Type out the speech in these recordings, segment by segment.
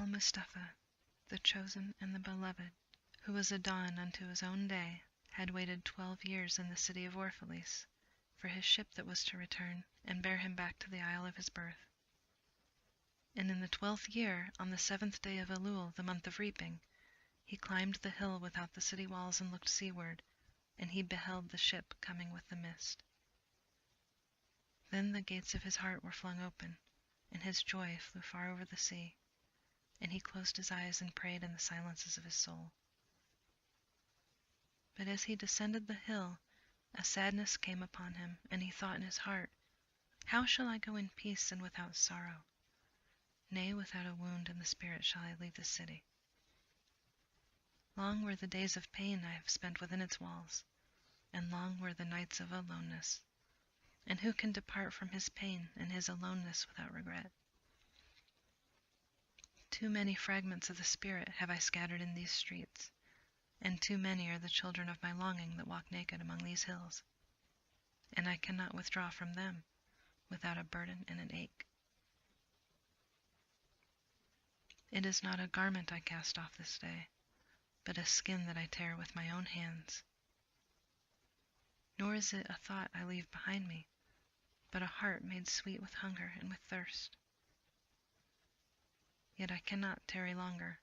Mustafa, the chosen and the beloved, who was a dawn unto his own day, had waited 12 years in the city of Orphalese for his ship that was to return and bear him back to the isle of his birth. And in the 12th year, on the 7th day of Elul, the month of reaping, he climbed the hill without the city walls and looked seaward, and he beheld the ship coming with the mist. Then the gates of his heart were flung open, and his joy flew far over the sea, and he closed his eyes and prayed in the silences of his soul. But as he descended the hill, a sadness came upon him, and he thought in his heart, "How shall I go in peace and without sorrow? Nay, without a wound in the spirit shall I leave this city. Long were the days of pain I have spent within its walls, and long were the nights of aloneness. And who can depart from his pain and his aloneness without regret? Too many fragments of the spirit have I scattered in these streets, and too many are the children of my longing that walk naked among these hills, and I cannot withdraw from them without a burden and an ache. It is not a garment I cast off this day, but a skin that I tear with my own hands. Nor is it a thought I leave behind me, but a heart made sweet with hunger and with thirst. Yet I cannot tarry longer.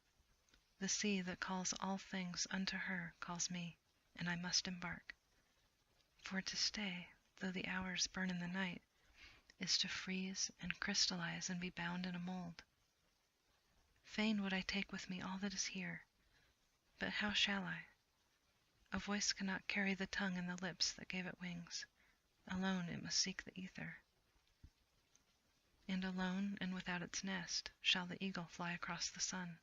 The sea that calls all things unto her calls me, and I must embark. For to stay, though the hours burn in the night, is to freeze and crystallize and be bound in a mold. Fain would I take with me all that is here, but how shall I? A voice cannot carry the tongue and the lips that gave it wings. Alone it must seek the ether. And alone and without its nest shall the eagle fly across the sun.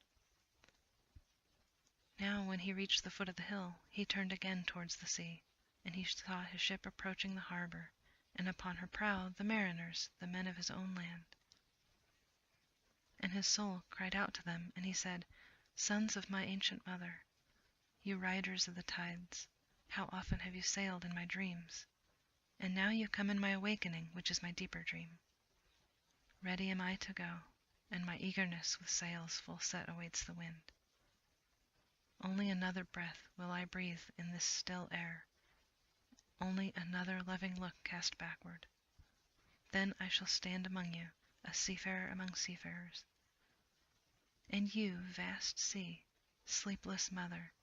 Now when he reached the foot of the hill, he turned again towards the sea, and he saw his ship approaching the harbor, and upon her prow the mariners, the men of his own land. And his soul cried out to them, and he said, "Sons of my ancient mother, you riders of the tides, how often have you sailed in my dreams? And now you come in my awakening, which is my deeper dream. Ready am I to go, and my eagerness with sails full set awaits the wind. Only another breath will I breathe in this still air, only another loving look cast backward. Then I shall stand among you, a seafarer among seafarers. And you, vast sea, sleepless mother,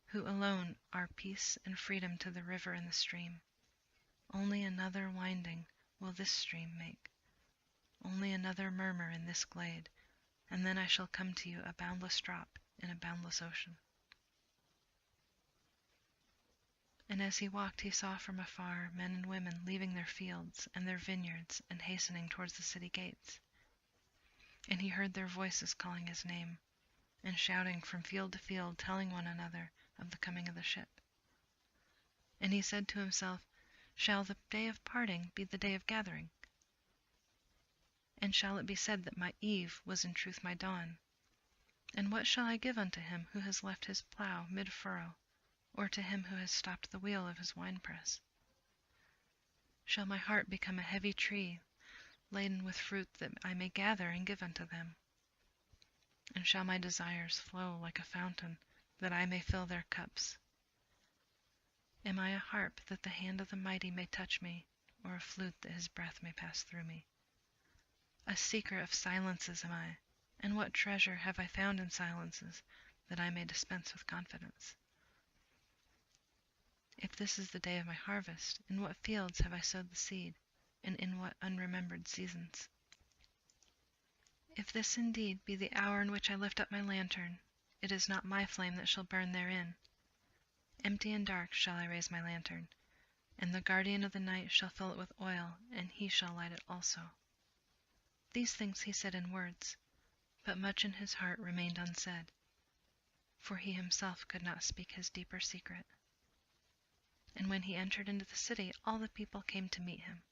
who alone are peace and freedom to the river and the stream, only another winding will this stream make, only another murmur in this glade, and then I shall come to you a boundless drop in a boundless ocean." And as he walked he saw from afar men and women leaving their fields and their vineyards and hastening towards the city gates. And he heard their voices calling his name, and shouting from field to field, telling one another of the coming of the ship. And he said to himself, "Shall the day of parting be the day of gathering? And shall it be said that my eve was in truth my dawn? And what shall I give unto him who has left his plough mid-furrow, or to him who has stopped the wheel of his winepress? Shall my heart become a heavy tree, laden with fruit that I may gather and give unto them? And shall my desires flow like a fountain, that I may fill their cups? Am I a harp that the hand of the mighty may touch me, or a flute that his breath may pass through me? A seeker of silences am I, and what treasure have I found in silences, that I may dispense with confidence? If this is the day of my harvest, in what fields have I sowed the seed, and in what unremembered seasons? If this indeed be the hour in which I lift up my lantern, it is not my flame that shall burn therein. Empty and dark shall I raise my lantern, and the guardian of the night shall fill it with oil, and he shall light it also." These things he said in words, but much in his heart remained unsaid, for he himself could not speak his deeper secret. And when he entered into the city, all the people came to meet him,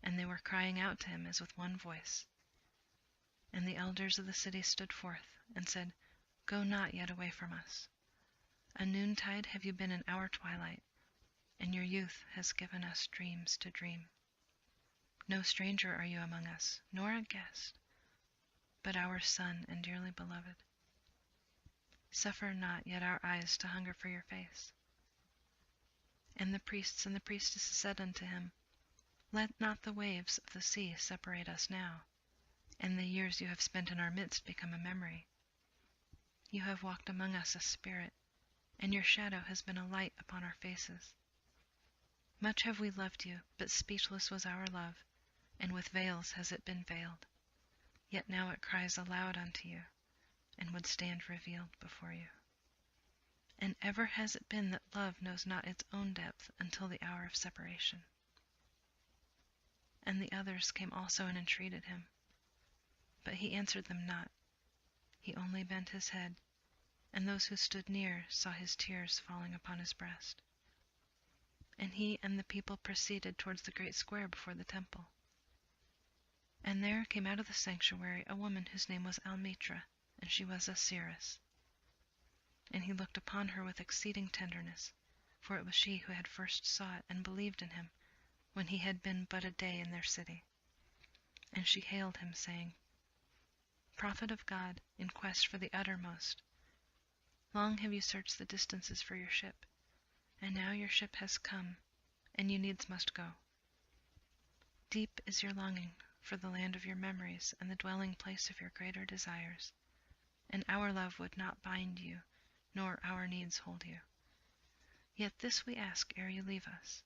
and they were crying out to him as with one voice. And the elders of the city stood forth, and said, "Go not yet away from us. A noontide have you been in our twilight, and your youth has given us dreams to dream. No stranger are you among us, nor a guest, but our Son and dearly beloved. Suffer not yet our eyes to hunger for your face. And the priests and the priestesses said unto him, Let not the waves of the sea separate us now, and the years you have spent in our midst become a memory. You have walked among us a spirit, and your shadow has been a light upon our faces. Much have we loved you, but speechless was our love, and with veils has it been veiled. Yet now it cries aloud unto you, and would stand revealed before you. And ever has it been that love knows not its own depth until the hour of separation. And the others came also and entreated him. But he answered them not. He only bent his head, and those who stood near saw his tears falling upon his breast. And he and the people proceeded towards the great square before the temple. And there came out of the sanctuary a woman whose name was Almitra, and she was a seeress. And he looked upon her with exceeding tenderness, for it was she who had first sought and believed in him, when he had been but a day in their city. And she hailed him, saying, Prophet of God, in quest for the uttermost, long have you searched the distances for your ship, and now your ship has come, and you needs must go. Deep is your longing for the land of your memories and the dwelling place of your greater desires, and our love would not bind you, nor our needs hold you. Yet this we ask ere you leave us,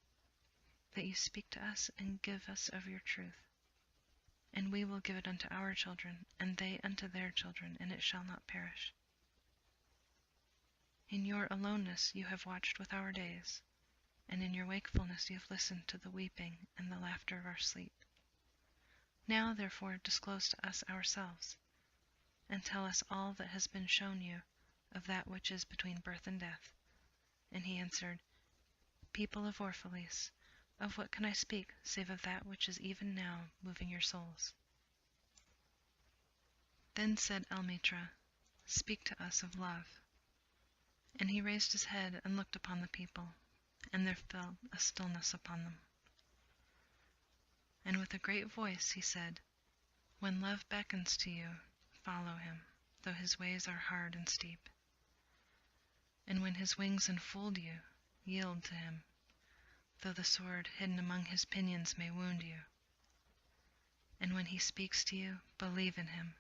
that you speak to us and give us of your truth. And we will give it unto our children, and they unto their children, and it shall not perish. In your aloneness you have watched with our days, and in your wakefulness you have listened to the weeping and the laughter of our sleep. Now therefore disclose to us ourselves, and tell us all that has been shown you of that which is between birth and death. And he answered, People of Orphalese, of what can I speak, save of that which is even now moving your souls? Then said Almitra, Speak to us of love. And he raised his head and looked upon the people, and there fell a stillness upon them. And with a great voice he said, When love beckons to you, follow him, though his ways are hard and steep. And when his wings enfold you, yield to him, though the sword hidden among his pinions may wound you. And when he speaks to you, believe in him,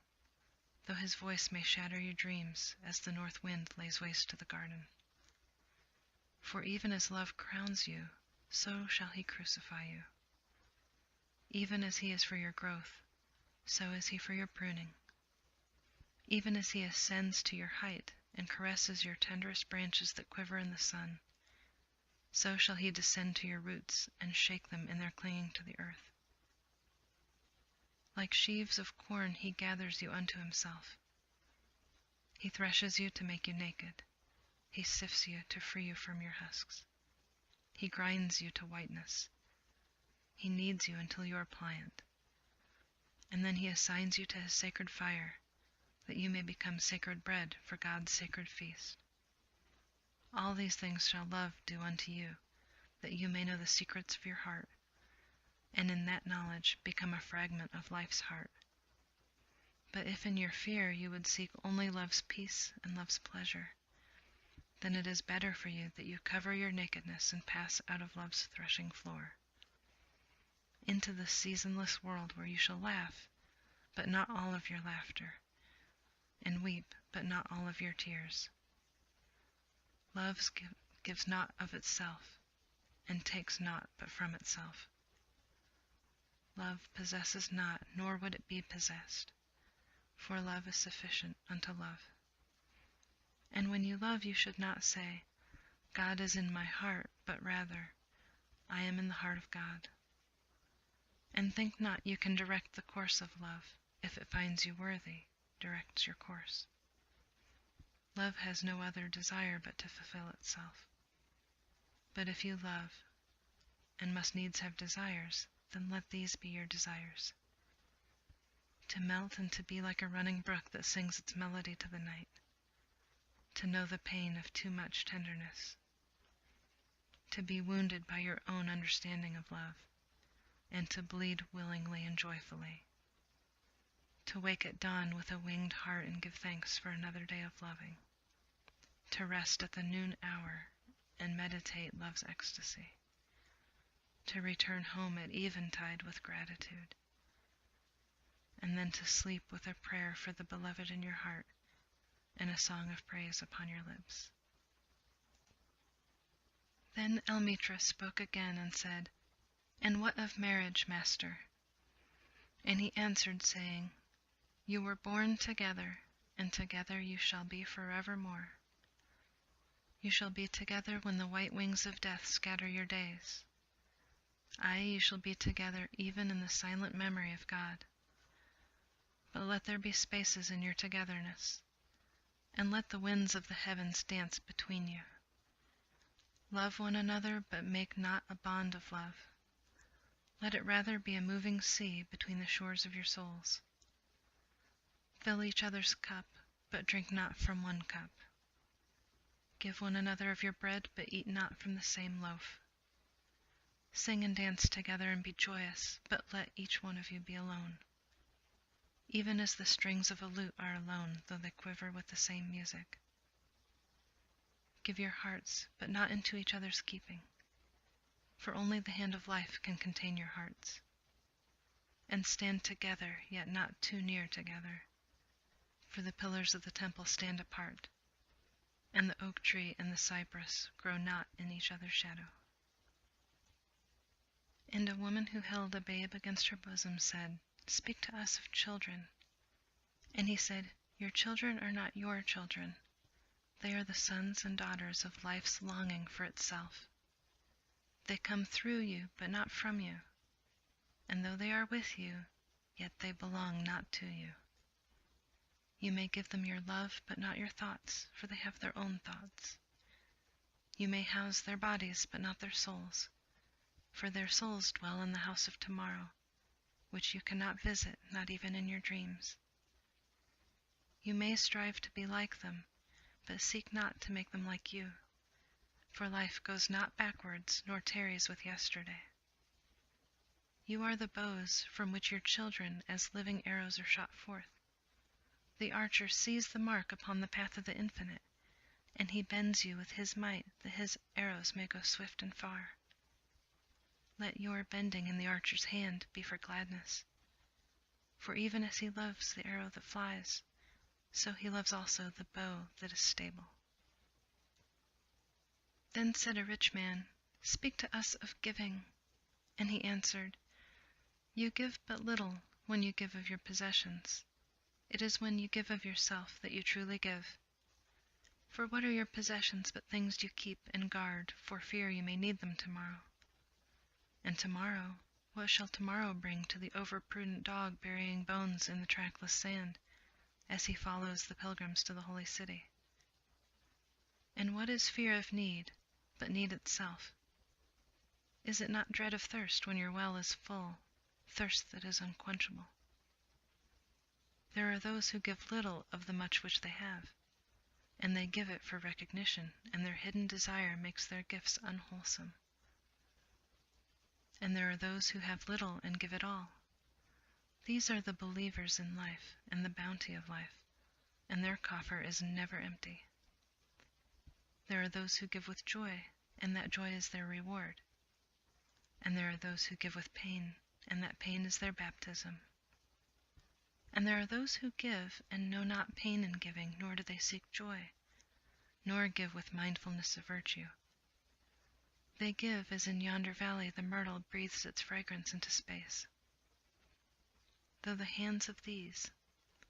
though his voice may shatter your dreams as the north wind lays waste to the garden. For even as love crowns you, so shall he crucify you. Even as he is for your growth, so is he for your pruning. Even as he ascends to your height and caresses your tenderest branches that quiver in the sun, so shall he descend to your roots and shake them in their clinging to the earth. Like sheaves of corn he gathers you unto himself. He threshes you to make you naked. He sifts you to free you from your husks. He grinds you to whiteness. He kneads you until you are pliant. And then he assigns you to his sacred fire, that you may become sacred bread for God's sacred feast. All these things shall love do unto you, that you may know the secrets of your heart, and in that knowledge become a fragment of life's heart. But if in your fear you would seek only love's peace and love's pleasure, then it is better for you that you cover your nakedness and pass out of love's threshing floor, into the seasonless world where you shall laugh, but not all of your laughter, and weep, but not all of your tears. Love gives not of itself, and takes not but from itself. Love possesses not, nor would it be possessed, for love is sufficient unto love. And when you love, you should not say, God is in my heart, but rather, I am in the heart of God. And think not you can direct the course of love. If it finds you worthy, directs your course. Love has no other desire but to fulfill itself. But if you love, and must needs have desires, then let these be your desires: to melt and to be like a running brook that sings its melody to the night, to know the pain of too much tenderness, to be wounded by your own understanding of love, and to bleed willingly and joyfully, to wake at dawn with a winged heart and give thanks for another day of loving, to rest at the noon hour and meditate love's ecstasy, to return home at eventide with gratitude, and then to sleep with a prayer for the beloved in your heart and a song of praise upon your lips. Then Elmitra spoke again and said, "And what of marriage, master?" And he answered, saying, "You were born together, and together you shall be forevermore. You shall be together when the white wings of death scatter your days. Aye, you shall be together even in the silent memory of God. But let there be spaces in your togetherness, and let the winds of the heavens dance between you. Love one another, but make not a bond of love. Let it rather be a moving sea between the shores of your souls. Fill each other's cup, but drink not from one cup. Give one another of your bread, but eat not from the same loaf. Sing and dance together and be joyous, but let each one of you be alone. Even as the strings of a lute are alone, though they quiver with the same music. Give your hearts, but not into each other's keeping, for only the hand of life can contain your hearts. And stand together, yet not too near together, for the pillars of the temple stand apart, and the oak tree and the cypress grow not in each other's shadow." And a woman who held a babe against her bosom said, "Speak to us of children." And he said, "Your children are not your children. They are the sons and daughters of life's longing for itself. They come through you, but not from you. And though they are with you, yet they belong not to you. You may give them your love, but not your thoughts, for they have their own thoughts. You may house their bodies, but not their souls, for their souls dwell in the house of tomorrow, which you cannot visit, not even in your dreams. You may strive to be like them, but seek not to make them like you, for life goes not backwards, nor tarries with yesterday. You are the bows from which your children as living arrows are shot forth. The archer sees the mark upon the path of the infinite, and he bends you with his might that his arrows may go swift and far. Let your bending in the archer's hand be for gladness, for even as he loves the arrow that flies, so he loves also the bow that is stable." Then said a rich man, "Speak to us of giving." And he answered, "You give but little when you give of your possessions. It is when you give of yourself that you truly give. For what are your possessions but things you keep and guard for fear you may need them tomorrow? And tomorrow, what shall tomorrow bring to the overprudent dog burying bones in the trackless sand, as he follows the pilgrims to the holy city? And what is fear of need, but need itself? Is it not dread of thirst when your well is full, thirst that is unquenchable? There are those who give little of the much which they have, and they give it for recognition, and their hidden desire makes their gifts unwholesome. And there are those who have little and give it all. These are the believers in life and the bounty of life, and their coffer is never empty. There are those who give with joy, and that joy is their reward. And there are those who give with pain, and that pain is their baptism. And there are those who give and know not pain in giving, nor do they seek joy, nor give with mindfulness of virtue. They give as in yonder valley the myrtle breathes its fragrance into space. Though the hands of these,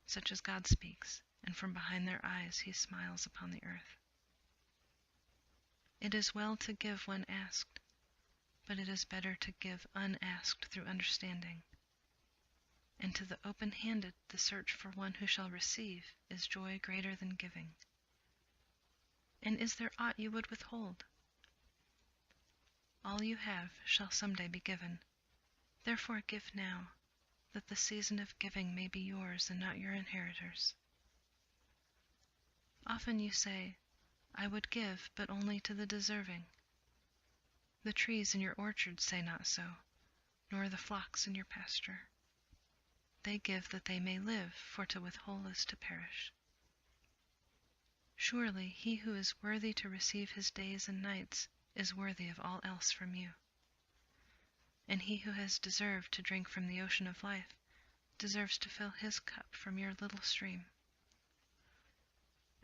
such as God speaks, and from behind their eyes he smiles upon the earth. It is well to give when asked, but it is better to give unasked through understanding. And to the open-handed the search for one who shall receive is joy greater than giving. And is there aught you would withhold? All you have shall some day be given. Therefore give now, that the season of giving may be yours and not your inheritors. Often you say, "I would give, but only to the deserving." The trees in your orchard say not so, nor the flocks in your pasture. They give that they may live, for to withhold is to perish. Surely he who is worthy to receive his days and nights is worthy of all else from you. And he who has deserved to drink from the ocean of life deserves to fill his cup from your little stream.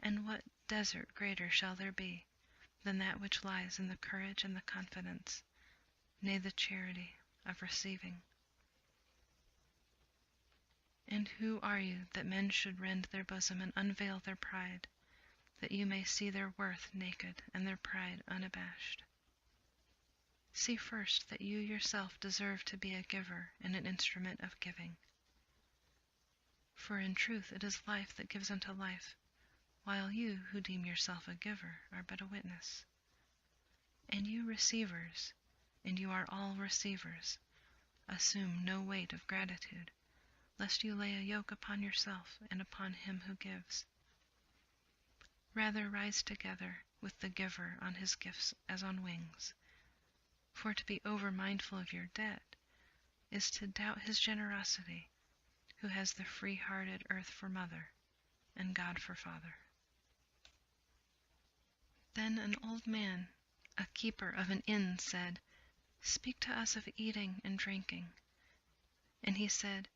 And what desert greater shall there be than that which lies in the courage and the confidence, nay, the charity of receiving? And who are you that men should rend their bosom and unveil their pride, that you may see their worth naked and their pride unabashed? See first that you yourself deserve to be a giver and an instrument of giving. For in truth it is life that gives unto life, while you who deem yourself a giver are but a witness. And you receivers, and you are all receivers, assume no weight of gratitude, lest you lay a yoke upon yourself and upon him who gives. Rather rise together with the giver on his gifts as on wings, for to be over-mindful of your debt is to doubt his generosity, who has the free-hearted earth for mother and God for father. Then an old man, a keeper of an inn, said, "Speak to us of eating and drinking." And he said,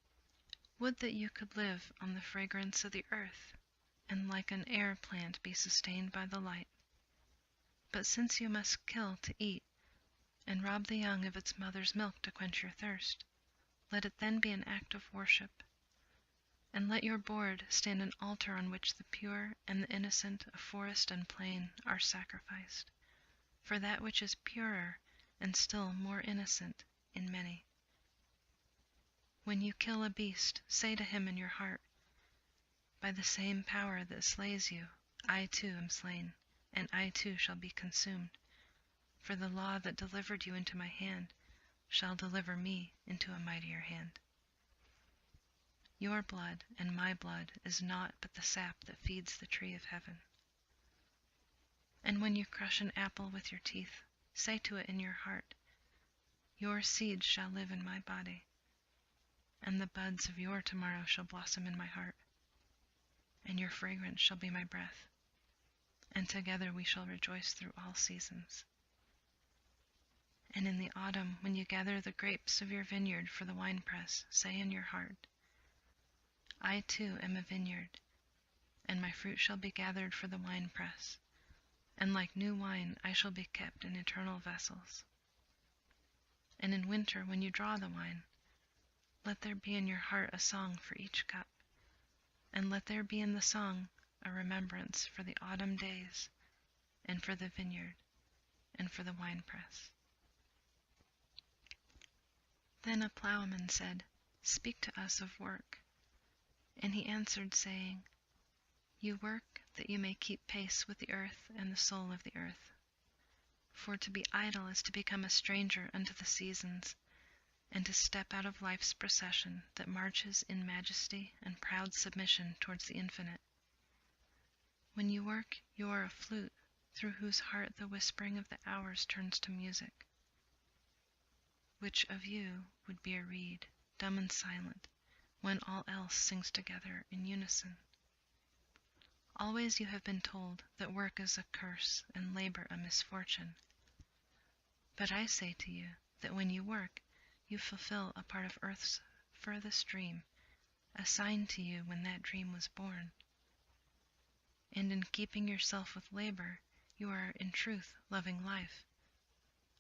"Would that you could live on the fragrance of the earth, and like an air plant be sustained by the light. But since you must kill to eat, and rob the young of its mother's milk to quench your thirst, let it then be an act of worship. And let your board stand an altar on which the pure and the innocent of forest and plain are sacrificed, for that which is purer and still more innocent in many. When you kill a beast, say to him in your heart, by the same power that slays you, I too am slain, and I too shall be consumed, for the law that delivered you into my hand shall deliver me into a mightier hand. Your blood and my blood is naught but the sap that feeds the tree of heaven. And when you crush an apple with your teeth, say to it in your heart, your seed shall live in my body, and the buds of your tomorrow shall blossom in my heart, and your fragrance shall be my breath, and together we shall rejoice through all seasons. And in the autumn, when you gather the grapes of your vineyard for the winepress, say in your heart, I too am a vineyard, and my fruit shall be gathered for the winepress, and like new wine I shall be kept in eternal vessels. And in winter, when you draw the wine, let there be in your heart a song for each cup, and let there be in the song a remembrance for the autumn days, and for the vineyard, and for the winepress. Then a plowman said, Speak to us of work. And he answered, saying, You work that you may keep pace with the earth and the soul of the earth. For to be idle is to become a stranger unto the seasons, and to step out of life's procession that marches in majesty and proud submission towards the infinite. When you work, you are a flute, through whose heart the whispering of the hours turns to music. Which of you would be a reed, dumb and silent, when all else sings together in unison? Always you have been told that work is a curse and labor a misfortune. But I say to you that when you work, you fulfill a part of earth's furthest dream, assigned to you when that dream was born. And in keeping yourself with labor, you are in truth loving life.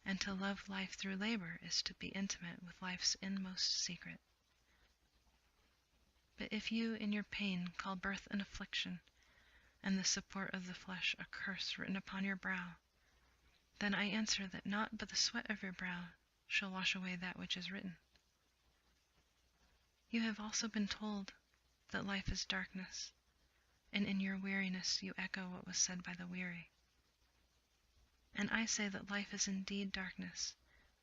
And to love life through labor is to be intimate with life's inmost secret. But if you in your pain call birth an affliction, and the support of the flesh a curse written upon your brow, then I answer that not but the sweat of your brow shall wash away that which is written. You have also been told that life is darkness, and in your weariness you echo what was said by the weary. And I say that life is indeed darkness,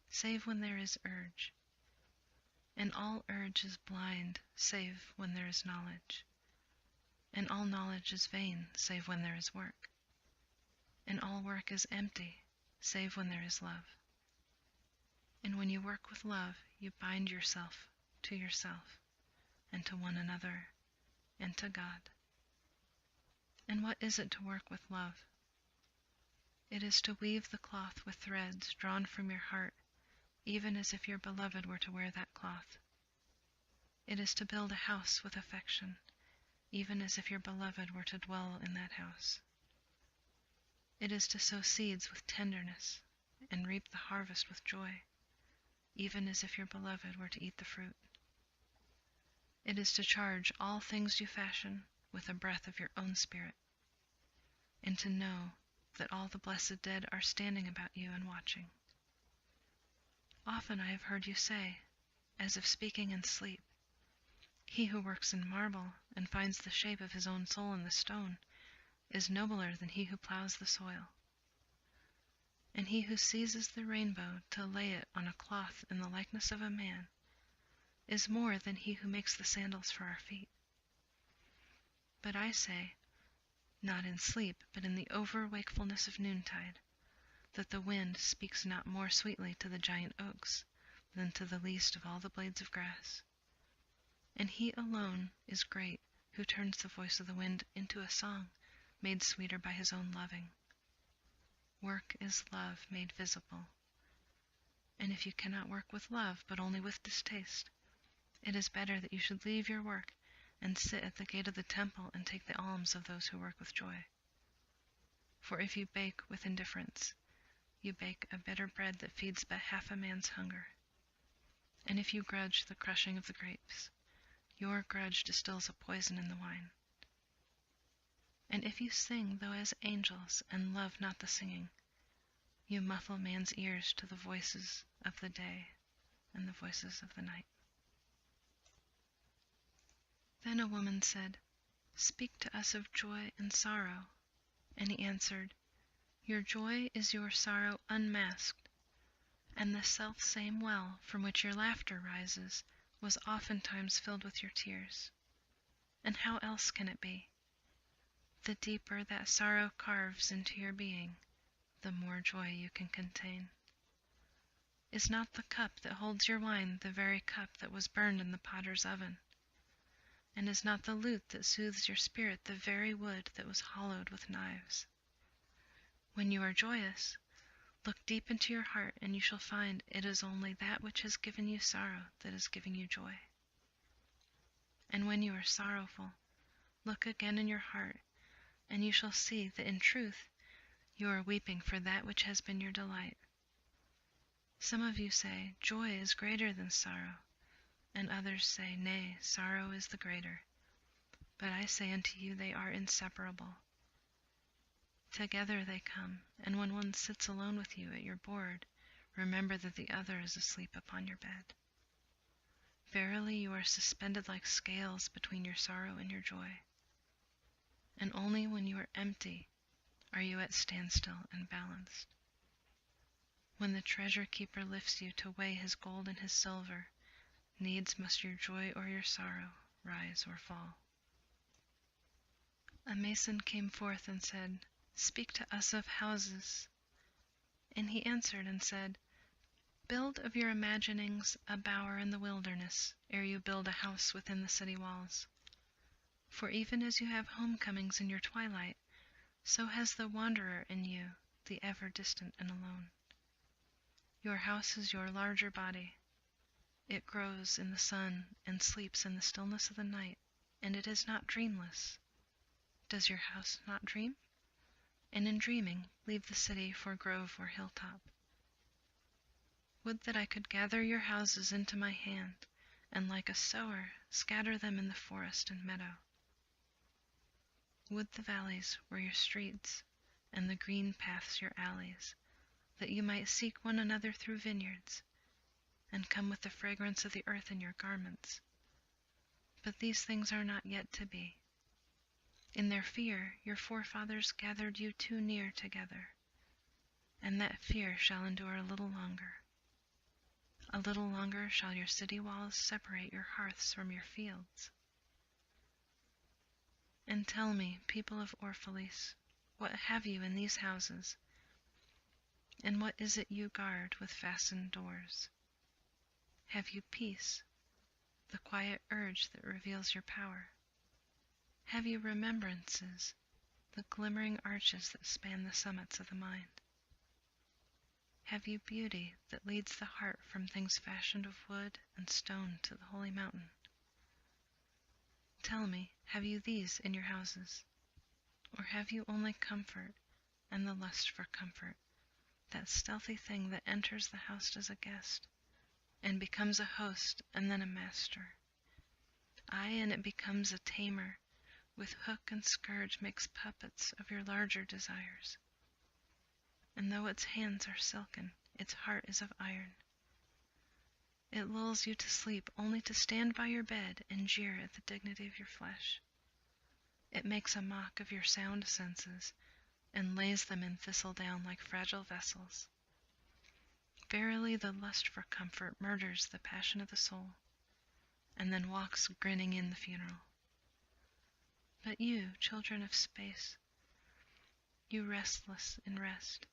save when there is urge. And all urge is blind, save when there is knowledge. And all knowledge is vain, save when there is work. And all work is empty, save when there is love. And when you work with love, you bind yourself to yourself. and to one another, and to God. And what is it to work with love? It is to weave the cloth with threads drawn from your heart, even as if your beloved were to wear that cloth. It is to build a house with affection, even as if your beloved were to dwell in that house. It is to sow seeds with tenderness and reap the harvest with joy, even as if your beloved were to eat the fruit. It is to charge all things you fashion with a breath of your own spirit, and to know that all the blessed dead are standing about you and watching. Often I have heard you say, as if speaking in sleep, "He who works in marble and finds the shape of his own soul in the stone is nobler than he who plows the soil. And he who seizes the rainbow to lay it on a cloth in the likeness of a man is more than he who makes the sandals for our feet." But I say, not in sleep, but in the over-wakefulness of noontide, that the wind speaks not more sweetly to the giant oaks than to the least of all the blades of grass. And he alone is great who turns the voice of the wind into a song made sweeter by his own loving. Work is love made visible. And if you cannot work with love, but only with distaste, it is better that you should leave your work and sit at the gate of the temple and take the alms of those who work with joy. For if you bake with indifference, you bake a bitter bread that feeds but half a man's hunger. And if you grudge the crushing of the grapes, your grudge distills a poison in the wine. And if you sing though as angels and love not the singing, you muffle man's ears to the voices of the day and the voices of the night. Then a woman said, "Speak to us of joy and sorrow." And he answered, "Your joy is your sorrow unmasked, and the self-same well from which your laughter rises was oftentimes filled with your tears. And how else can it be? The deeper that sorrow carves into your being, the more joy you can contain. Is not the cup that holds your wine the very cup that was burned in the potter's oven? And is not the lute that soothes your spirit the very wood that was hollowed with knives? When you are joyous, look deep into your heart, and you shall find it is only that which has given you sorrow that is giving you joy. And when you are sorrowful, look again in your heart, and you shall see that in truth you are weeping for that which has been your delight. Some of you say, "Joy is greater than sorrow," and others say, "Nay, sorrow is the greater." But I say unto you, they are inseparable. Together they come, and when one sits alone with you at your board, remember that the other is asleep upon your bed. Verily you are suspended like scales between your sorrow and your joy. And only when you are empty are you at standstill and balanced. When the treasure keeper lifts you to weigh his gold and his silver, needs must your joy or your sorrow rise or fall. A mason came forth and said, "Speak to us of houses." And he answered and said, "Build of your imaginings a bower in the wilderness, ere you build a house within the city walls. For even as you have homecomings in your twilight, so has the wanderer in you, the ever distant and alone. Your house is your larger body. It grows in the sun and sleeps in the stillness of the night, and it is not dreamless. Does your house not dream? And in dreaming, leave the city for grove or hilltop. Would that I could gather your houses into my hand, and like a sower, scatter them in the forest and meadow. Would the valleys were your streets, and the green paths your alleys, that you might seek one another through vineyards, and come with the fragrance of the earth in your garments. But these things are not yet to be. In their fear your forefathers gathered you too near together, and that fear shall endure a little longer. A little longer shall your city walls separate your hearths from your fields. And tell me, people of Orphalese, what have you in these houses, and what is it you guard with fastened doors? Have you peace, the quiet urge that reveals your power? Have you remembrances, the glimmering arches that span the summits of the mind? Have you beauty that leads the heart from things fashioned of wood and stone to the holy mountain? Tell me, have you these in your houses? Or have you only comfort and the lust for comfort, that stealthy thing that enters the house as a guest, and becomes a host and then a master? Aye, and it becomes a tamer, with hook and scourge makes puppets of your larger desires. And though its hands are silken, its heart is of iron. It lulls you to sleep only to stand by your bed and jeer at the dignity of your flesh. It makes a mock of your sound senses, and lays them in thistledown like fragile vessels. Verily the lust for comfort murders the passion of the soul, and then walks grinning in the funeral. But you, children of space, you restless in rest,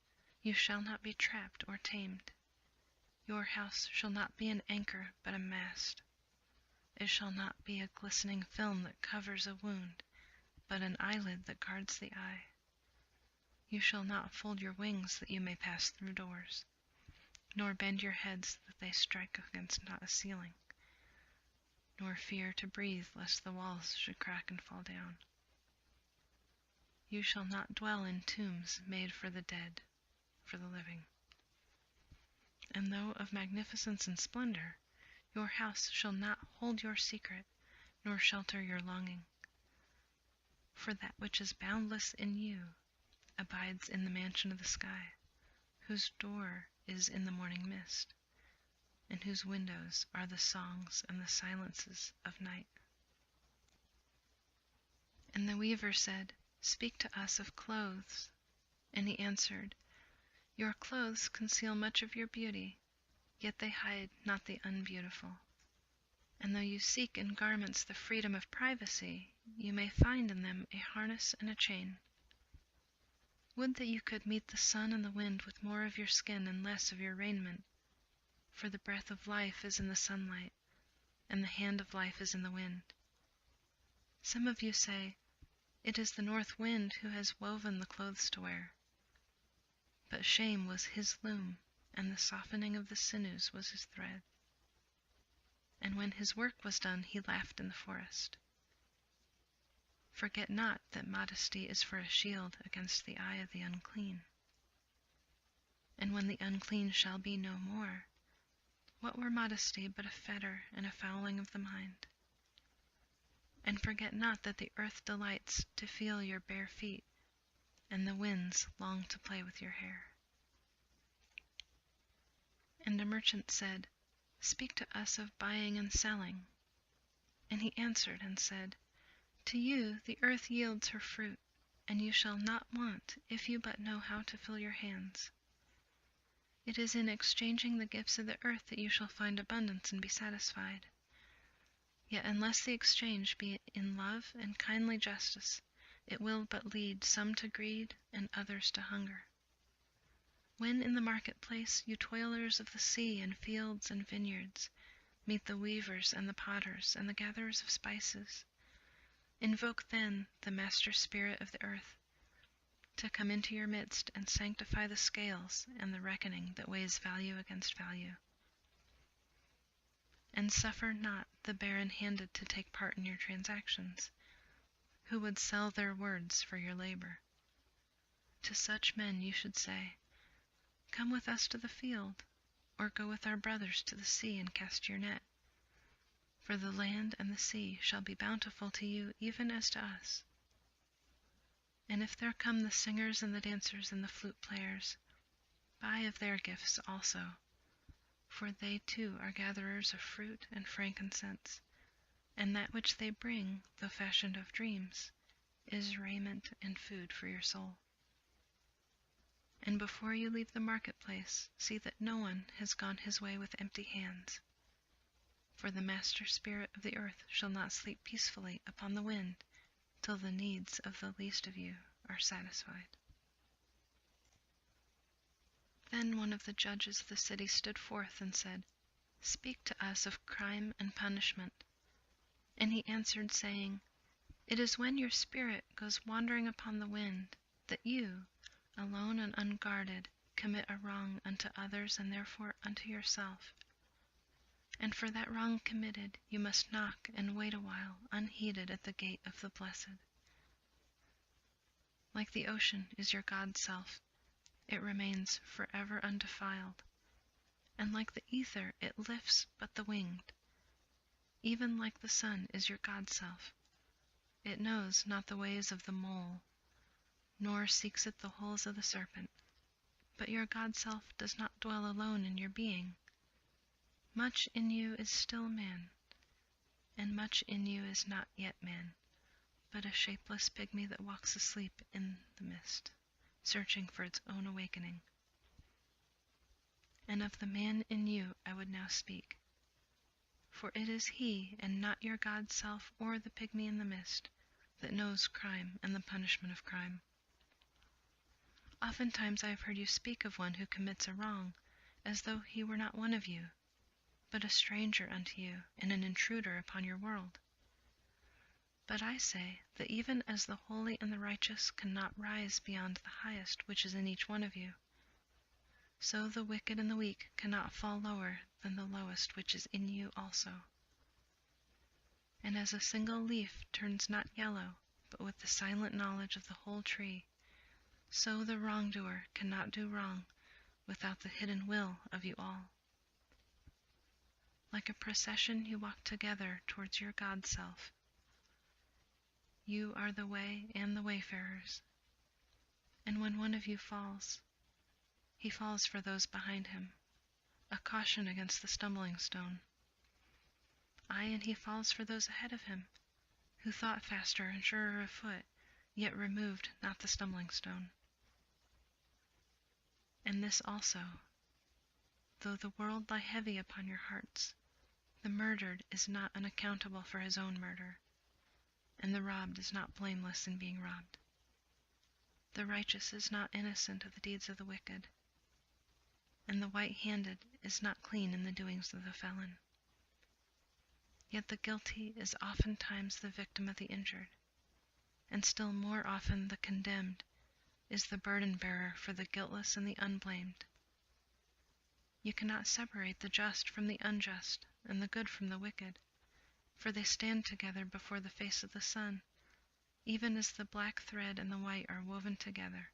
you shall not be trapped or tamed. Your house shall not be an anchor but a mast. It shall not be a glistening film that covers a wound, but an eyelid that guards the eye. You shall not fold your wings that you may pass through doors, nor bend your heads that they strike against not a ceiling, nor fear to breathe lest the walls should crack and fall down. You shall not dwell in tombs made for the dead, for the living. And though of magnificence and splendor, your house shall not hold your secret, nor shelter your longing. For that which is boundless in you abides in the mansion of the sky, whose door is in the morning mist, and whose windows are the songs and the silences of night. And the weaver said, Speak to us of clothes. And he answered, Your clothes conceal much of your beauty, yet they hide not the unbeautiful. And though you seek in garments the freedom of privacy, you may find in them a harness and a chain. Would that you could meet the sun and the wind with more of your skin and less of your raiment, for the breath of life is in the sunlight, and the hand of life is in the wind. Some of you say, It is the north wind who has woven the clothes to wear. But shame was his loom, and the softening of the sinews was his thread. And when his work was done, he laughed in the forest. Forget not that modesty is for a shield against the eye of the unclean. And when the unclean shall be no more, what were modesty but a fetter and a fouling of the mind? And forget not that the earth delights to feel your bare feet, and the winds long to play with your hair. And a merchant said, Speak to us of buying and selling. And he answered and said, To you the earth yields her fruit, and you shall not want if you but know how to fill your hands. It is in exchanging the gifts of the earth that you shall find abundance and be satisfied. Yet unless the exchange be in love and kindly justice, it will but lead some to greed and others to hunger. When in the marketplace you toilers of the sea and fields and vineyards meet the weavers and the potters and the gatherers of spices, invoke then the master spirit of the earth to come into your midst and sanctify the scales and the reckoning that weighs value against value. And suffer not the barren-handed to take part in your transactions, who would sell their words for your labor. To such men you should say, Come with us to the field, or go with our brothers to the sea and cast your net. For the land and the sea shall be bountiful to you even as to us. And if there come the singers and the dancers and the flute players, buy of their gifts also, for they too are gatherers of fruit and frankincense, and that which they bring, though fashioned of dreams, is raiment and food for your soul. And before you leave the marketplace, see that no one has gone his way with empty hands. For the master spirit of the earth shall not sleep peacefully upon the wind till the needs of the least of you are satisfied. Then one of the judges of the city stood forth and said, Speak to us of crime and punishment, And he answered, saying, It is when your spirit goes wandering upon the wind, that you, alone and unguarded, commit a wrong unto others and therefore unto yourself. And for that wrong committed, you must knock and wait a while, unheeded, at the gate of the blessed. Like the ocean is your God self, it remains forever undefiled. And like the ether, it lifts but the winged. Even like the sun is your God self, it knows not the ways of the mole, nor seeks it the holes of the serpent. But your God self does not dwell alone in your being. Much in you is still man, and much in you is not yet man, but a shapeless pygmy that walks asleep in the mist, searching for its own awakening. And of the man in you I would now speak. For it is he, and not your God self or the pygmy in the mist, that knows crime and the punishment of crime. Oftentimes I have heard you speak of one who commits a wrong, as though he were not one of you, but a stranger unto you, and an intruder upon your world. But I say that even as the holy and the righteous cannot rise beyond the highest which is in each one of you, so the wicked and the weak cannot fall lower than the lowest which is in you also. And as a single leaf turns not yellow, but with the silent knowledge of the whole tree, so the wrongdoer cannot do wrong without the hidden will of you all. Like a procession you walk together towards your God self. You are the way and the wayfarers. And when one of you falls, he falls for those behind him, a caution against the stumbling stone. Aye, and he falls for those ahead of him, who thought faster and surer of foot, yet removed not the stumbling stone. And this also, though the world lie heavy upon your hearts, the murdered is not unaccountable for his own murder, and the robbed is not blameless in being robbed. The righteous is not innocent of the deeds of the wicked, and the white-handed is not clean in the doings of the felon. Yet the guilty is oftentimes the victim of the injured, and still more often the condemned is the burden-bearer for the guiltless and the unblamed. You cannot separate the just from the unjust, and the good from the wicked, for they stand together before the face of the sun, even as the black thread and the white are woven together.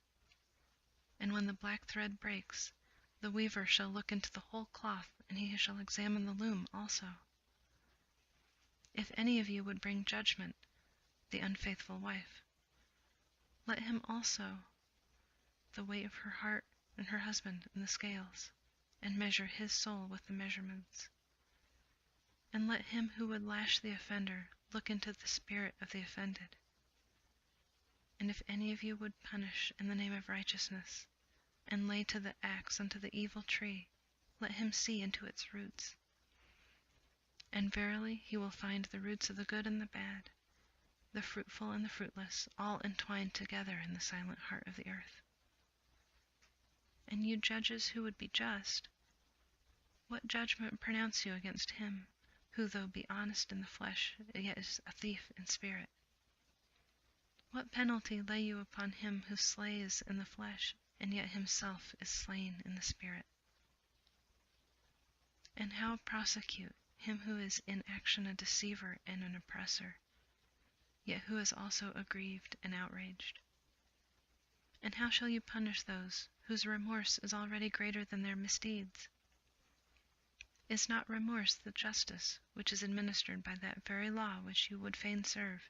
And when the black thread breaks, the weaver shall look into the whole cloth, and he shall examine the loom also. If any of you would bring judgment, the unfaithful wife, let him also the weight of her heart and her husband in the scales, and measure his soul with the measurements. And let him who would lash the offender look into the spirit of the offended. And if any of you would punish in the name of righteousness, and lay to the axe unto the evil tree, let him see into its roots. And verily he will find the roots of the good and the bad, the fruitful and the fruitless, all entwined together in the silent heart of the earth. And you judges who would be just, what judgment pronounce you against him, who though be honest in the flesh, yet is a thief in spirit? What penalty lay you upon him who slays in the flesh, and yet himself is slain in the spirit? And how prosecute him who is in action a deceiver and an oppressor, yet who is also aggrieved and outraged? And how shall you punish those whose remorse is already greater than their misdeeds? Is not remorse the justice which is administered by that very law which you would fain serve?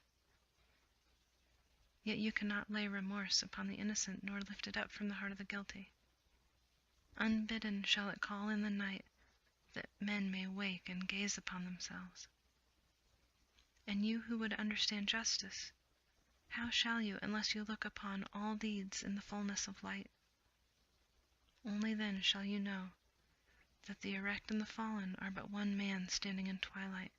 Yet you cannot lay remorse upon the innocent, nor lift it up from the heart of the guilty. Unbidden shall it call in the night, that men may wake and gaze upon themselves. And you who would understand justice, how shall you unless you look upon all deeds in the fullness of light? Only then shall you know that the erect and the fallen are but one man standing in twilight,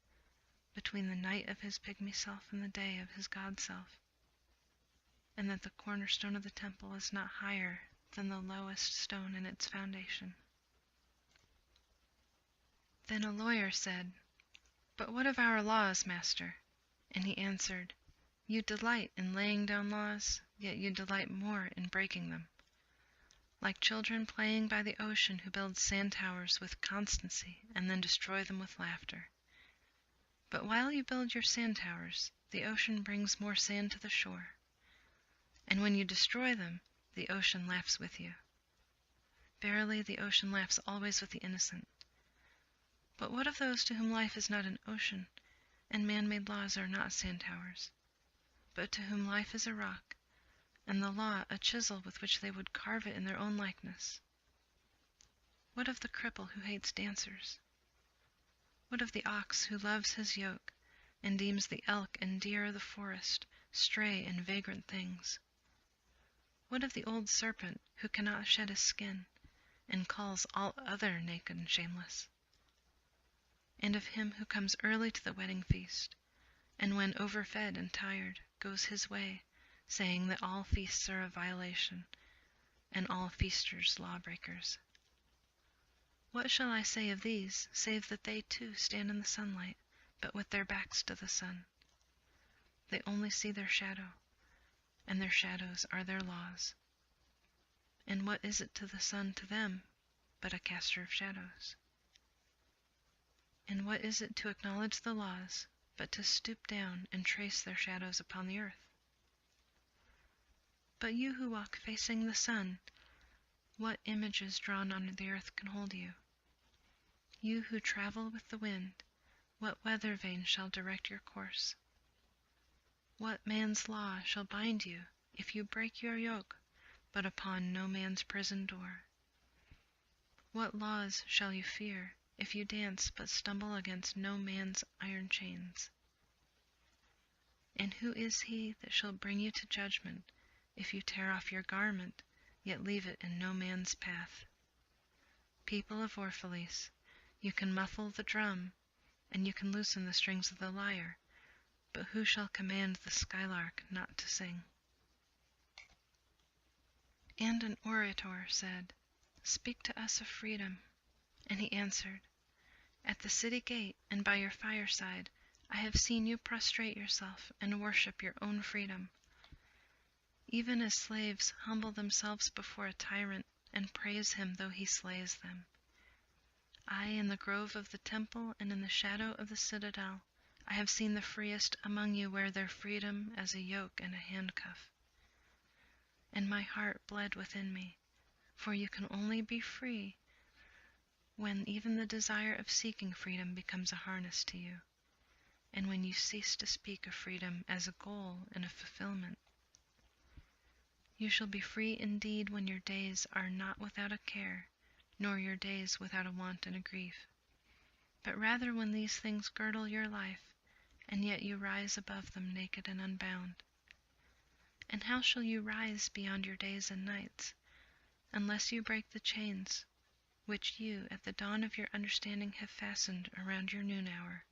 between the night of his pygmy self and the day of his God self, and that the cornerstone of the temple is not higher than the lowest stone in its foundation. Then a lawyer said, But what of our laws, master? And he answered, You delight in laying down laws, yet you delight more in breaking them. Like children playing by the ocean who build sand towers with constancy and then destroy them with laughter. But while you build your sand towers, the ocean brings more sand to the shore. And when you destroy them, the ocean laughs with you. Verily, the ocean laughs always with the innocent. But what of those to whom life is not an ocean, and man-made laws are not sand towers, but to whom life is a rock, and the law a chisel with which they would carve it in their own likeness? What of the cripple who hates dancers? What of the ox who loves his yoke, and deems the elk and deer of the forest stray and vagrant things? What of the old serpent who cannot shed his skin, and calls all other naked and shameless? And of him who comes early to the wedding feast, and when overfed and tired, goes his way, saying that all feasts are a violation, and all feasters lawbreakers? What shall I say of these, save that they too stand in the sunlight, but with their backs to the sun? They only see their shadow, and their shadows are their laws. And what is it to the sun to them, but a caster of shadows? And what is it to acknowledge the laws, but to stoop down and trace their shadows upon the earth? But you who walk facing the sun, what images drawn on the earth can hold you? You who travel with the wind, what weather vane shall direct your course? What man's law shall bind you if you break your yoke, but upon no man's prison door? What laws shall you fear if you dance but stumble against no man's iron chains? And who is he that shall bring you to judgment if you tear off your garment, yet leave it in no man's path? People of Orphalese, you can muffle the drum, and you can loosen the strings of the lyre, but who shall command the skylark not to sing? And an orator said, Speak to us of freedom. And he answered, At the city gate and by your fireside, I have seen you prostrate yourself and worship your own freedom. Even as slaves humble themselves before a tyrant and praise him though he slays them. I, in the grove of the temple and in the shadow of the citadel, I have seen the freest among you wear their freedom as a yoke and a handcuff. And my heart bled within me, for you can only be free when even the desire of seeking freedom becomes a harness to you, and when you cease to speak of freedom as a goal and a fulfillment. You shall be free indeed when your days are not without a care, nor your days without a want and a grief, but rather when these things girdle your life, and yet you rise above them naked and unbound. And how shall you rise beyond your days and nights, unless you break the chains which you at the dawn of your understanding have fastened around your noon hour?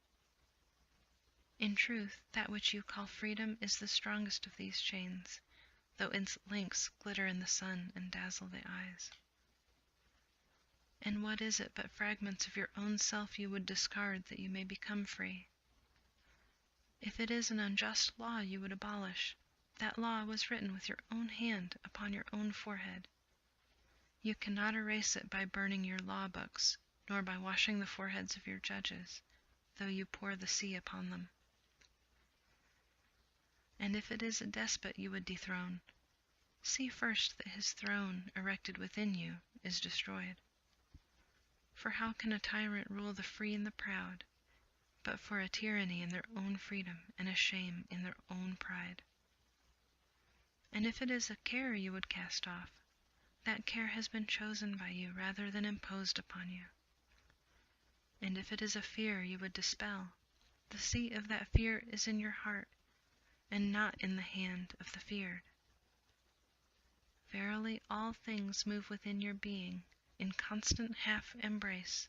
In truth, that which you call freedom is the strongest of these chains, though its links glitter in the sun and dazzle the eyes. And what is it but fragments of your own self you would discard that you may become free? If it is an unjust law you would abolish, that law was written with your own hand upon your own forehead. You cannot erase it by burning your law books, nor by washing the foreheads of your judges, though you pour the sea upon them. And if it is a despot you would dethrone, see first that his throne erected within you is destroyed. For how can a tyrant rule the free and the proud, but for a tyranny in their own freedom and a shame in their own pride? And if it is a care you would cast off, that care has been chosen by you rather than imposed upon you. And if it is a fear you would dispel, the seat of that fear is in your heart, and not in the hand of the feared. Verily, all things move within your being in constant half-embrace,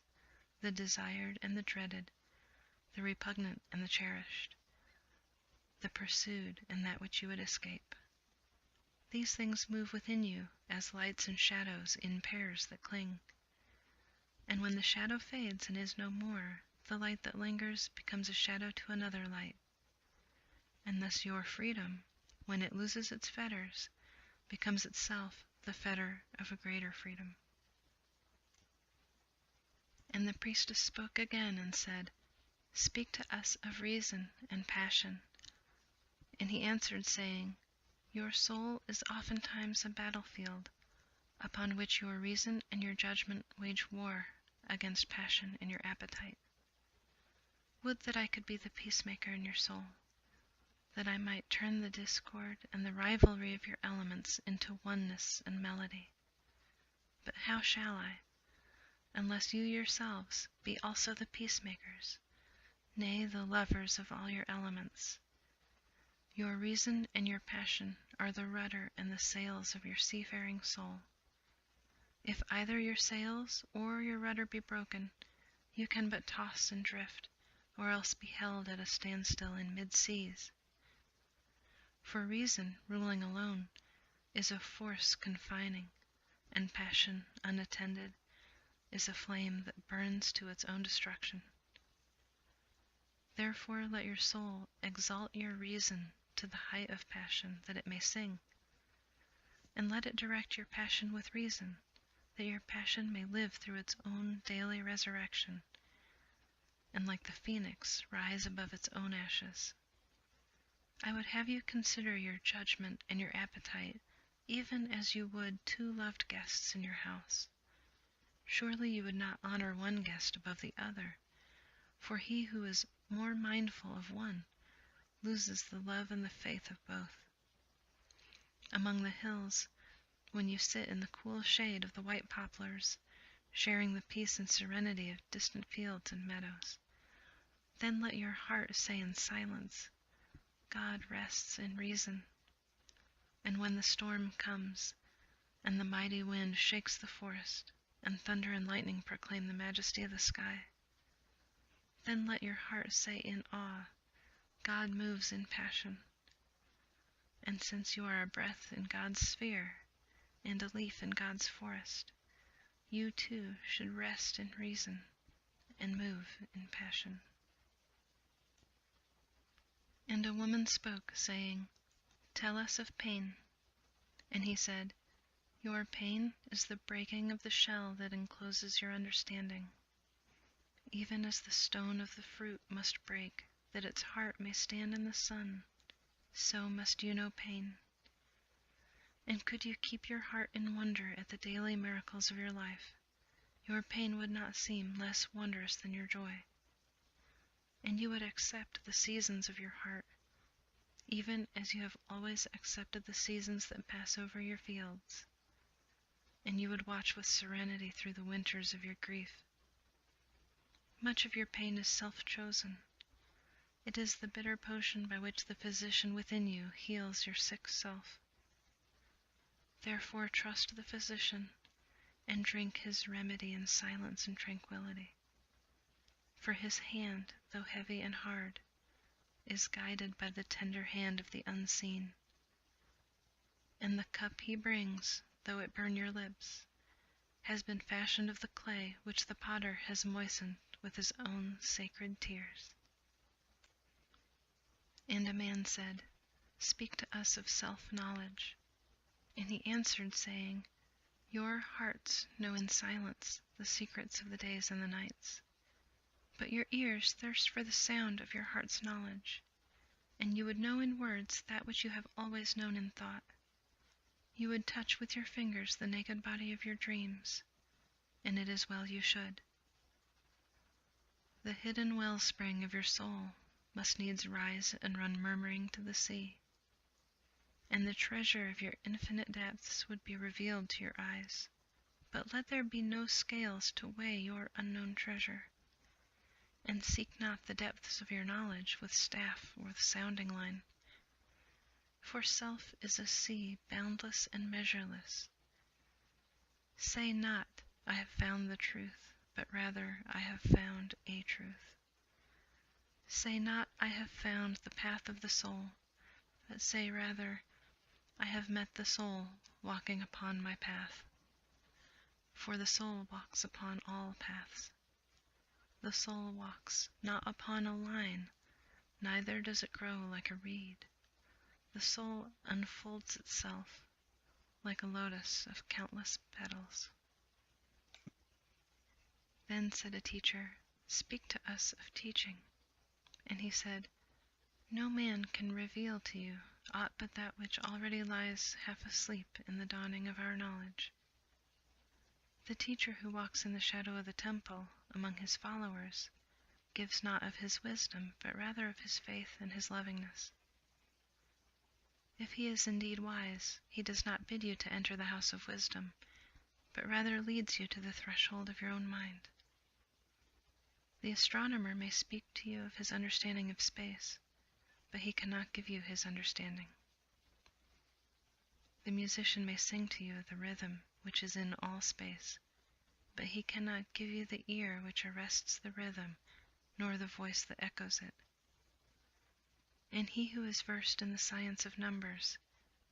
the desired and the dreaded, the repugnant and the cherished, the pursued and that which you would escape. These things move within you as lights and shadows in pairs that cling. And when the shadow fades and is no more, the light that lingers becomes a shadow to another light. and thus your freedom, when it loses its fetters, becomes itself the fetter of a greater freedom. And the priestess spoke again and said, Speak to us of reason and passion. And he answered, saying, Your soul is oftentimes a battlefield, upon which your reason and your judgment wage war against passion and your appetite. Would that I could be the peacemaker in your soul, that I might turn the discord and the rivalry of your elements into oneness and melody. But how shall I, unless you yourselves be also the peacemakers, nay, the lovers of all your elements? Your reason and your passion are the rudder and the sails of your seafaring soul. If either your sails or your rudder be broken, you can but toss and drift, or else be held at a standstill in mid-seas. For reason, ruling alone, is a force confining, and passion, unattended, is a flame that burns to its own destruction. Therefore let your soul exalt your reason to the height of passion, that it may sing, and let it direct your passion with reason, that your passion may live through its own daily resurrection, and like the phoenix rise above its own ashes. I would have you consider your judgment and your appetite, even as you would two loved guests in your house. Surely you would not honor one guest above the other, for he who is more mindful of one loses the love and the faith of both. Among the hills, when you sit in the cool shade of the white poplars, sharing the peace and serenity of distant fields and meadows, then let your heart say in silence, God rests in reason. And when the storm comes, and the mighty wind shakes the forest, and thunder and lightning proclaim the majesty of the sky, then let your heart say in awe, God moves in passion. And since you are a breath in God's sphere, and a leaf in God's forest, you too should rest in reason and move in passion. And a woman spoke, saying, Tell us of pain. And he said, Your pain is the breaking of the shell that encloses your understanding. Even as the stone of the fruit must break, that its heart may stand in the sun, so must you know pain. And could you keep your heart in wonder at the daily miracles of your life, your pain would not seem less wondrous than your joy. And you would accept the seasons of your heart, even as you have always accepted the seasons that pass over your fields. And you would watch with serenity through the winters of your grief. Much of your pain is self-chosen. It is the bitter potion by which the physician within you heals your sick self. Therefore trust the physician, and drink his remedy in silence and tranquility. For his hand, though heavy and hard, is guided by the tender hand of the unseen. And the cup he brings, though it burn your lips, has been fashioned of the clay which the potter has moistened with his own sacred tears. And a man said, Speak to us of self-knowledge. And he answered, saying, Your hearts know in silence the secrets of the days and the nights. But your ears thirst for the sound of your heart's knowledge, and you would know in words that which you have always known in thought. You would touch with your fingers the naked body of your dreams, and it is well you should. The hidden wellspring of your soul must needs rise and run murmuring to the sea, and the treasure of your infinite depths would be revealed to your eyes. But let there be no scales to weigh your unknown treasure, and seek not the depths of your knowledge with staff or with sounding line. For self is a sea boundless and measureless. Say not, I have found the truth, but rather, I have found a truth. Say not, I have found the path of the soul, but say rather, I have met the soul walking upon my path. For the soul walks upon all paths. The soul walks not upon a line, neither does it grow like a reed. The soul unfolds itself like a lotus of countless petals. Then said a teacher, "Speak to us of teaching." And he said, "No man can reveal to you aught but that which already lies half asleep in the dawning of our knowledge. The teacher who walks in the shadow of the temple among his followers gives not of his wisdom, but rather of his faith and his lovingness. If he is indeed wise, he does not bid you to enter the house of wisdom, but rather leads you to the threshold of your own mind. The astronomer may speak to you of his understanding of space, but he cannot give you his understanding. The musician may sing to you the rhythm which is in all space, but he cannot give you the ear which arrests the rhythm, nor the voice that echoes it. And he who is versed in the science of numbers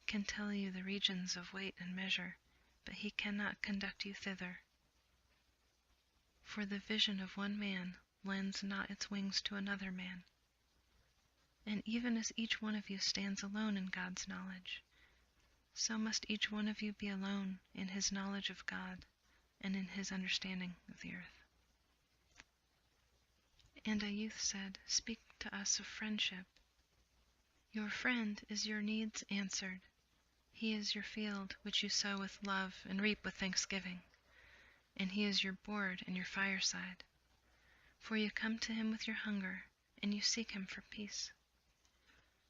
can tell you the regions of weight and measure, but he cannot conduct you thither. For the vision of one man lends not its wings to another man. And even as each one of you stands alone in God's knowledge, so must each one of you be alone in his knowledge of God and in his understanding of the earth." And a youth said, "Speak to us of friendship." "Your friend is your needs answered. He is your field which you sow with love and reap with thanksgiving, and he is your board and your fireside. For you come to him with your hunger, and you seek him for peace.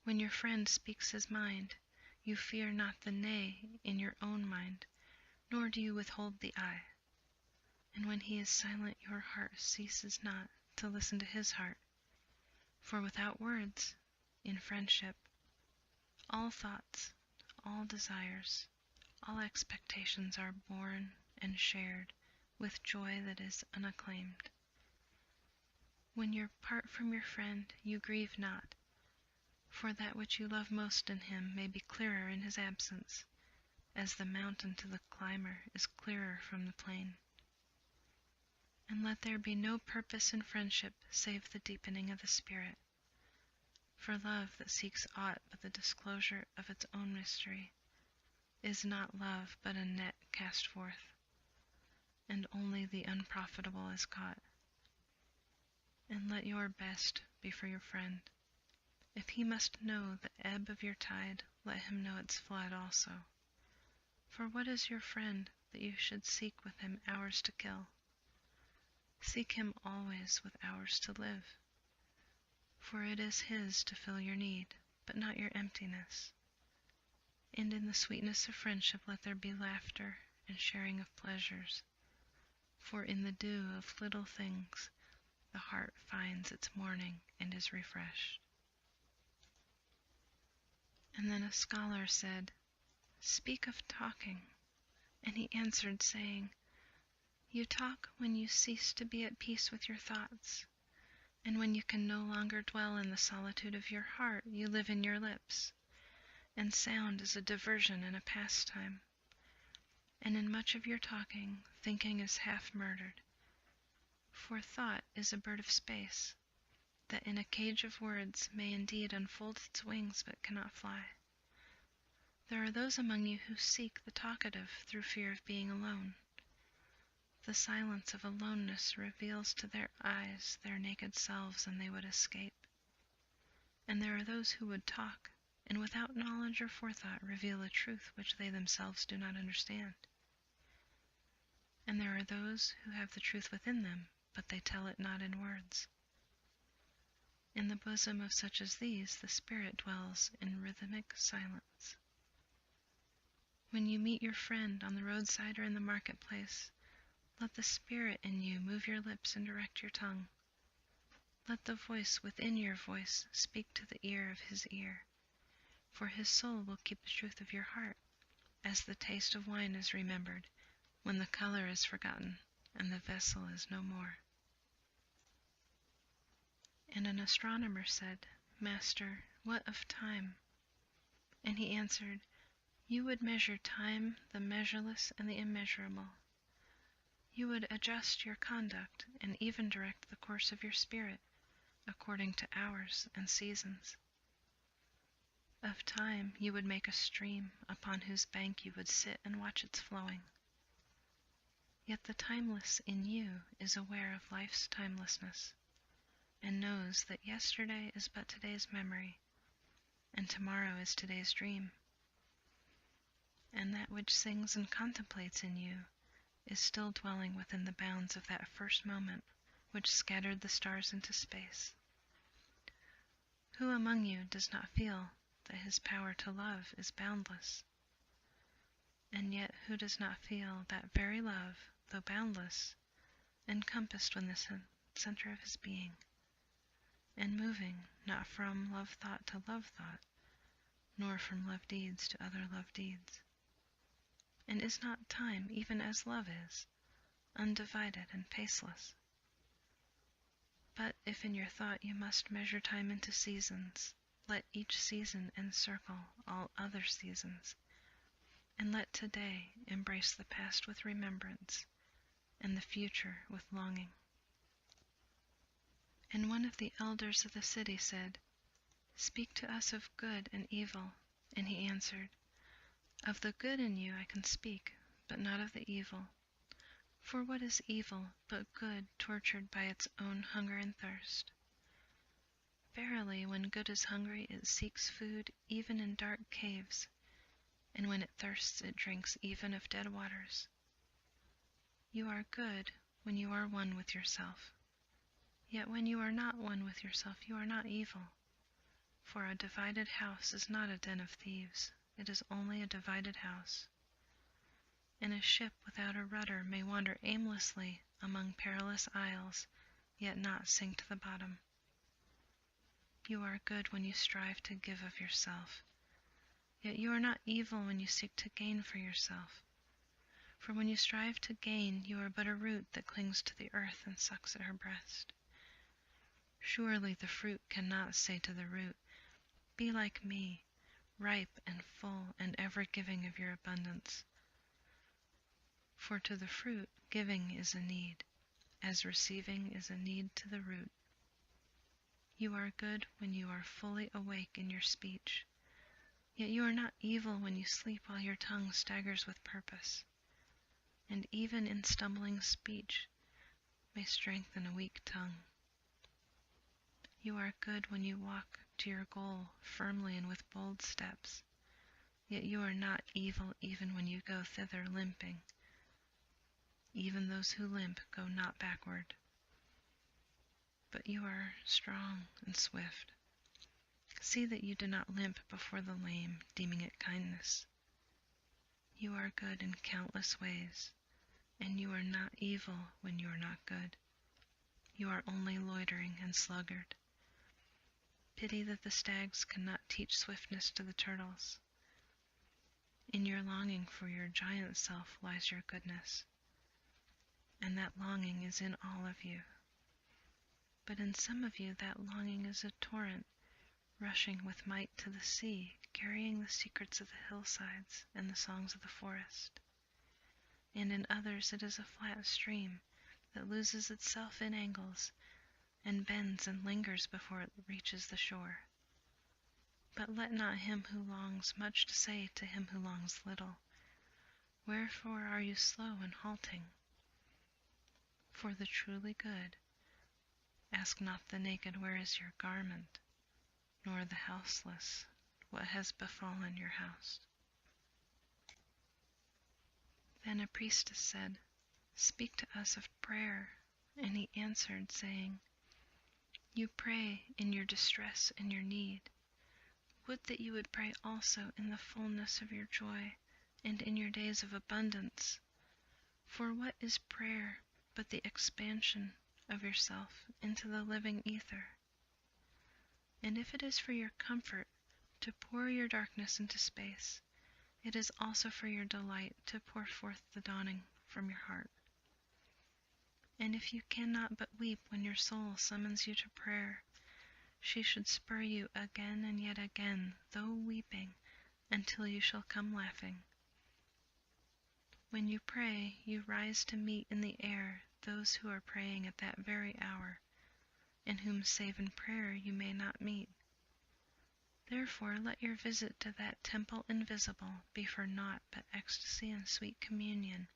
When your friend speaks his mind, you fear not the nay in your own mind, nor do you withhold the I. And when he is silent, your heart ceases not to listen to his heart. For without words, in friendship, all thoughts, all desires, all expectations are born and shared with joy that is unacclaimed. When you part from your friend, you grieve not, for that which you love most in him may be clearer in his absence, as the mountain to the climber is clearer from the plain. And let there be no purpose in friendship save the deepening of the spirit. For love that seeks aught but the disclosure of its own mystery is not love but a net cast forth, and only the unprofitable is caught. And let your best be for your friend. If he must know the ebb of your tide, let him know its flood also. For what is your friend that you should seek with him hours to kill? Seek him always with hours to live, for it is his to fill your need, but not your emptiness. And in the sweetness of friendship let there be laughter and sharing of pleasures, for in the dew of little things the heart finds its morning and is refreshed. And then a scholar said, "Speak of talking." And he answered, saying, "You talk when you cease to be at peace with your thoughts, and when you can no longer dwell in the solitude of your heart, you live in your lips, and sound is a diversion and a pastime. And in much of your talking, thinking is half murdered, for thought is a bird of space, that in a cage of words may indeed unfold its wings but cannot fly. There are those among you who seek the talkative through fear of being alone. The silence of aloneness reveals to their eyes their naked selves, and they would escape. And there are those who would talk, and without knowledge or forethought reveal a truth which they themselves do not understand. And there are those who have the truth within them, but they tell it not in words. In the bosom of such as these, the Spirit dwells in rhythmic silence. When you meet your friend on the roadside or in the marketplace, let the Spirit in you move your lips and direct your tongue. Let the voice within your voice speak to the ear of his ear, for his soul will keep the truth of your heart, as the taste of wine is remembered, when the color is forgotten, and the vessel is no more. And an astronomer said, "Master, what of time?" And he answered, "You would measure time, the measureless and the immeasurable. You would adjust your conduct and even direct the course of your spirit according to hours and seasons. Of time you would make a stream upon whose bank you would sit and watch its flowing. Yet the timeless in you is aware of life's timelessness, and knows that yesterday is but today's memory, and tomorrow is today's dream. And that which sings and contemplates in you is still dwelling within the bounds of that first moment which scattered the stars into space. Who among you does not feel that his power to love is boundless? And yet who does not feel that very love, though boundless, encompassed within the center of his being, and moving not from love thought to love thought, nor from love deeds to other love deeds? And is not time, even as love is, undivided and paceless? But if in your thought you must measure time into seasons, let each season encircle all other seasons, and let today embrace the past with remembrance, and the future with longing. And one of the elders of the city said, "Speak to us of good and evil." And he answered, "Of the good in you I can speak, but not of the evil. For what is evil but good tortured by its own hunger and thirst? Verily, when good is hungry, it seeks food even in dark caves, and when it thirsts, it drinks even of dead waters. You are good when you are one with yourself. Yet when you are not one with yourself, you are not evil. For a divided house is not a den of thieves, it is only a divided house. And a ship without a rudder may wander aimlessly among perilous isles, yet not sink to the bottom. You are good when you strive to give of yourself, yet you are not evil when you seek to gain for yourself. For when you strive to gain, you are but a root that clings to the earth and sucks at her breast. Surely the fruit cannot say to the root, "Be like me, ripe and full and ever giving of your abundance." For to the fruit giving is a need, as receiving is a need to the root. You are good when you are fully awake in your speech, yet you are not evil when you sleep while your tongue staggers with purpose. And even in stumbling speech may strengthen a weak tongue. You are good when you walk to your goal firmly and with bold steps, yet you are not evil even when you go thither limping. Even those who limp go not backward, but you are strong and swift. See that you do not limp before the lame, deeming it kindness. You are good in countless ways, and you are not evil when you are not good. You are only loitering and sluggard. Pity that the stags cannot teach swiftness to the turtles. In your longing for your giant self lies your goodness, and that longing is in all of you. But in some of you that longing is a torrent, rushing with might to the sea, carrying the secrets of the hillsides and the songs of the forest. And in others it is a flat stream that loses itself in angles, and bends and lingers before it reaches the shore. But let not him who longs much to say to him who longs little, "Wherefore are you slow and halting?" For the truly good, ask not the naked, "Where is your garment?" nor the houseless, "What has befallen your house?" Then a priestess said, "Speak to us of prayer." And he answered, saying, "You pray in your distress and your need. Would that you would pray also in the fullness of your joy and in your days of abundance. For what is prayer but the expansion of yourself into the living ether? And if it is for your comfort to pour your darkness into space, it is also for your delight to pour forth the dawning from your heart. And if you cannot but weep when your soul summons you to prayer, she should spur you again and yet again, though weeping, until you shall come laughing. When you pray, you rise to meet in the air those who are praying at that very hour, and whom save in prayer you may not meet. Therefore let your visit to that temple invisible be for naught but ecstasy and sweet communion.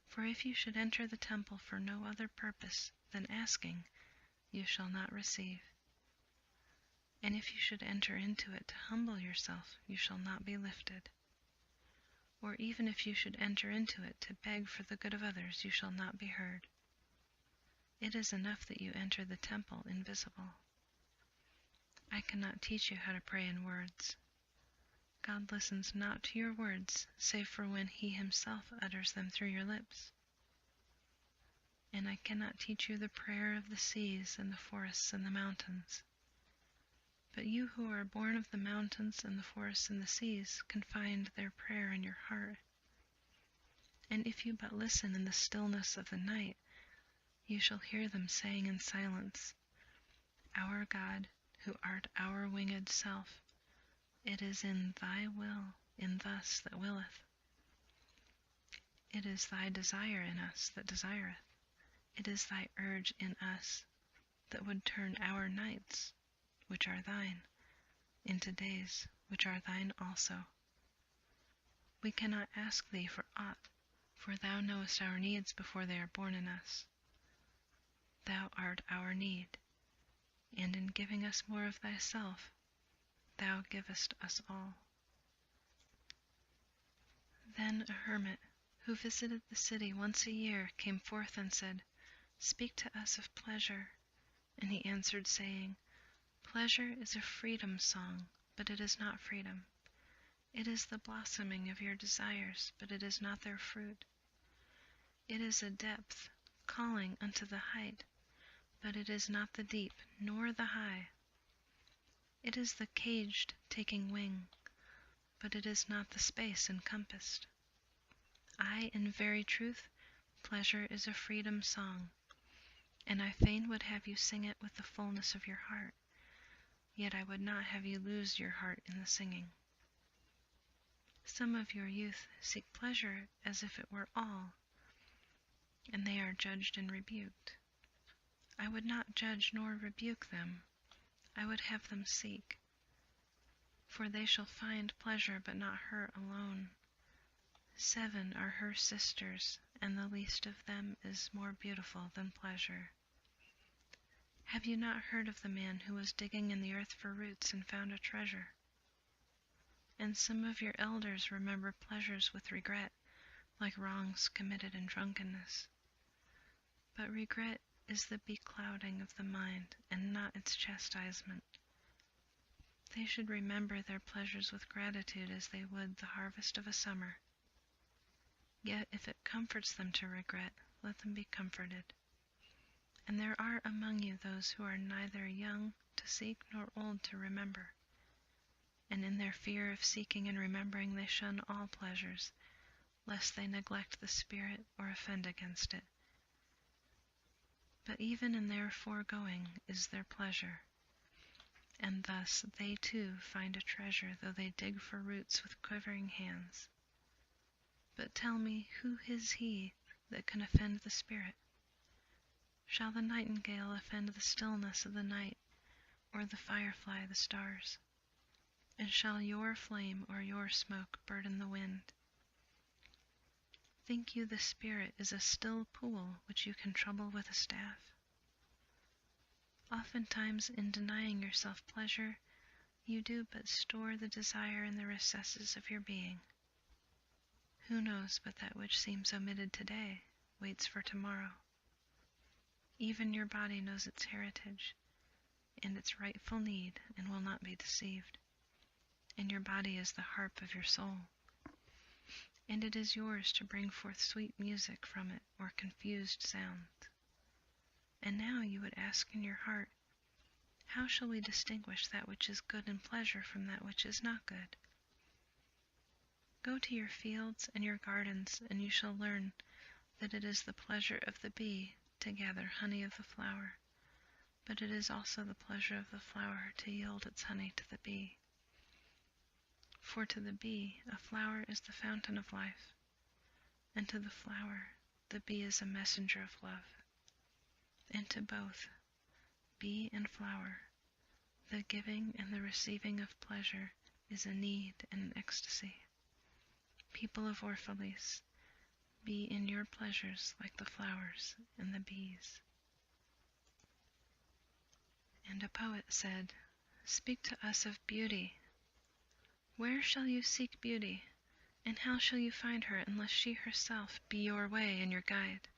For if you should enter the temple for no other purpose than asking, you shall not receive. And if you should enter into it to humble yourself, you shall not be lifted. Or even if you should enter into it to beg for the good of others, you shall not be heard. It is enough that you enter the temple invisible. I cannot teach you how to pray in words. God listens not to your words, save for when He Himself utters them through your lips. And I cannot teach you the prayer of the seas and the forests and the mountains. But you who are born of the mountains and the forests and the seas can find their prayer in your heart. And if you but listen in the stillness of the night, you shall hear them saying in silence, Our God, who art our winged self, it is in thy will, in thus that willeth. It is thy desire in us that desireth. It is thy urge in us that would turn our nights, which are thine, into days, which are thine also. We cannot ask thee for aught, for thou knowest our needs before they are born in us. Thou art our need, and in giving us more of thyself, thou givest us all. Then a hermit, who visited the city once a year, came forth and said, Speak to us of pleasure. And he answered, saying, Pleasure is a freedom song, but it is not freedom. It is the blossoming of your desires, but it is not their fruit. It is a depth, calling unto the height, but it is not the deep, nor the high. It is the caged taking wing, but it is not the space encompassed. Aye, in very truth, pleasure is a freedom song, and I fain would have you sing it with the fullness of your heart, yet I would not have you lose your heart in the singing. Some of your youth seek pleasure as if it were all, and they are judged and rebuked. I would not judge nor rebuke them. I would have them seek. For they shall find pleasure, but not her alone. 7 are her sisters, and the least of them is more beautiful than pleasure. Have you not heard of the man who was digging in the earth for roots and found a treasure? And some of your elders remember pleasures with regret, like wrongs committed in drunkenness. But regret is the beclouding of the mind, and not its chastisement. They should remember their pleasures with gratitude as they would the harvest of a summer. Yet if it comforts them to regret, let them be comforted. And there are among you those who are neither young to seek nor old to remember. And in their fear of seeking and remembering they shun all pleasures, lest they neglect the Spirit or offend against it. But even in their foregoing is their pleasure, and thus they too find a treasure, though they dig for roots with quivering hands. But tell me, who is he that can offend the Spirit? Shall the nightingale offend the stillness of the night, or the firefly the stars? And shall your flame or your smoke burden the wind? Think you the Spirit is a still pool which you can trouble with a staff? Oftentimes in denying yourself pleasure, you do but store the desire in the recesses of your being. Who knows but that which seems omitted today waits for tomorrow? Even your body knows its heritage and its rightful need and will not be deceived. And your body is the harp of your soul, and it is yours to bring forth sweet music from it or confused sounds. And now you would ask in your heart, how shall we distinguish that which is good and pleasure from that which is not good? Go to your fields and your gardens, and you shall learn that it is the pleasure of the bee to gather honey of the flower, but it is also the pleasure of the flower to yield its honey to the bee. For to the bee a flower is the fountain of life, and to the flower the bee is a messenger of love. And to both bee and flower. The giving and the receiving of pleasure is a need and an ecstasy. People of Orphalese, be in your pleasures like the flowers and the bees. And a poet said, Speak to us of beauty. Where shall you seek beauty, and how shall you find her unless she herself be your way and your guide?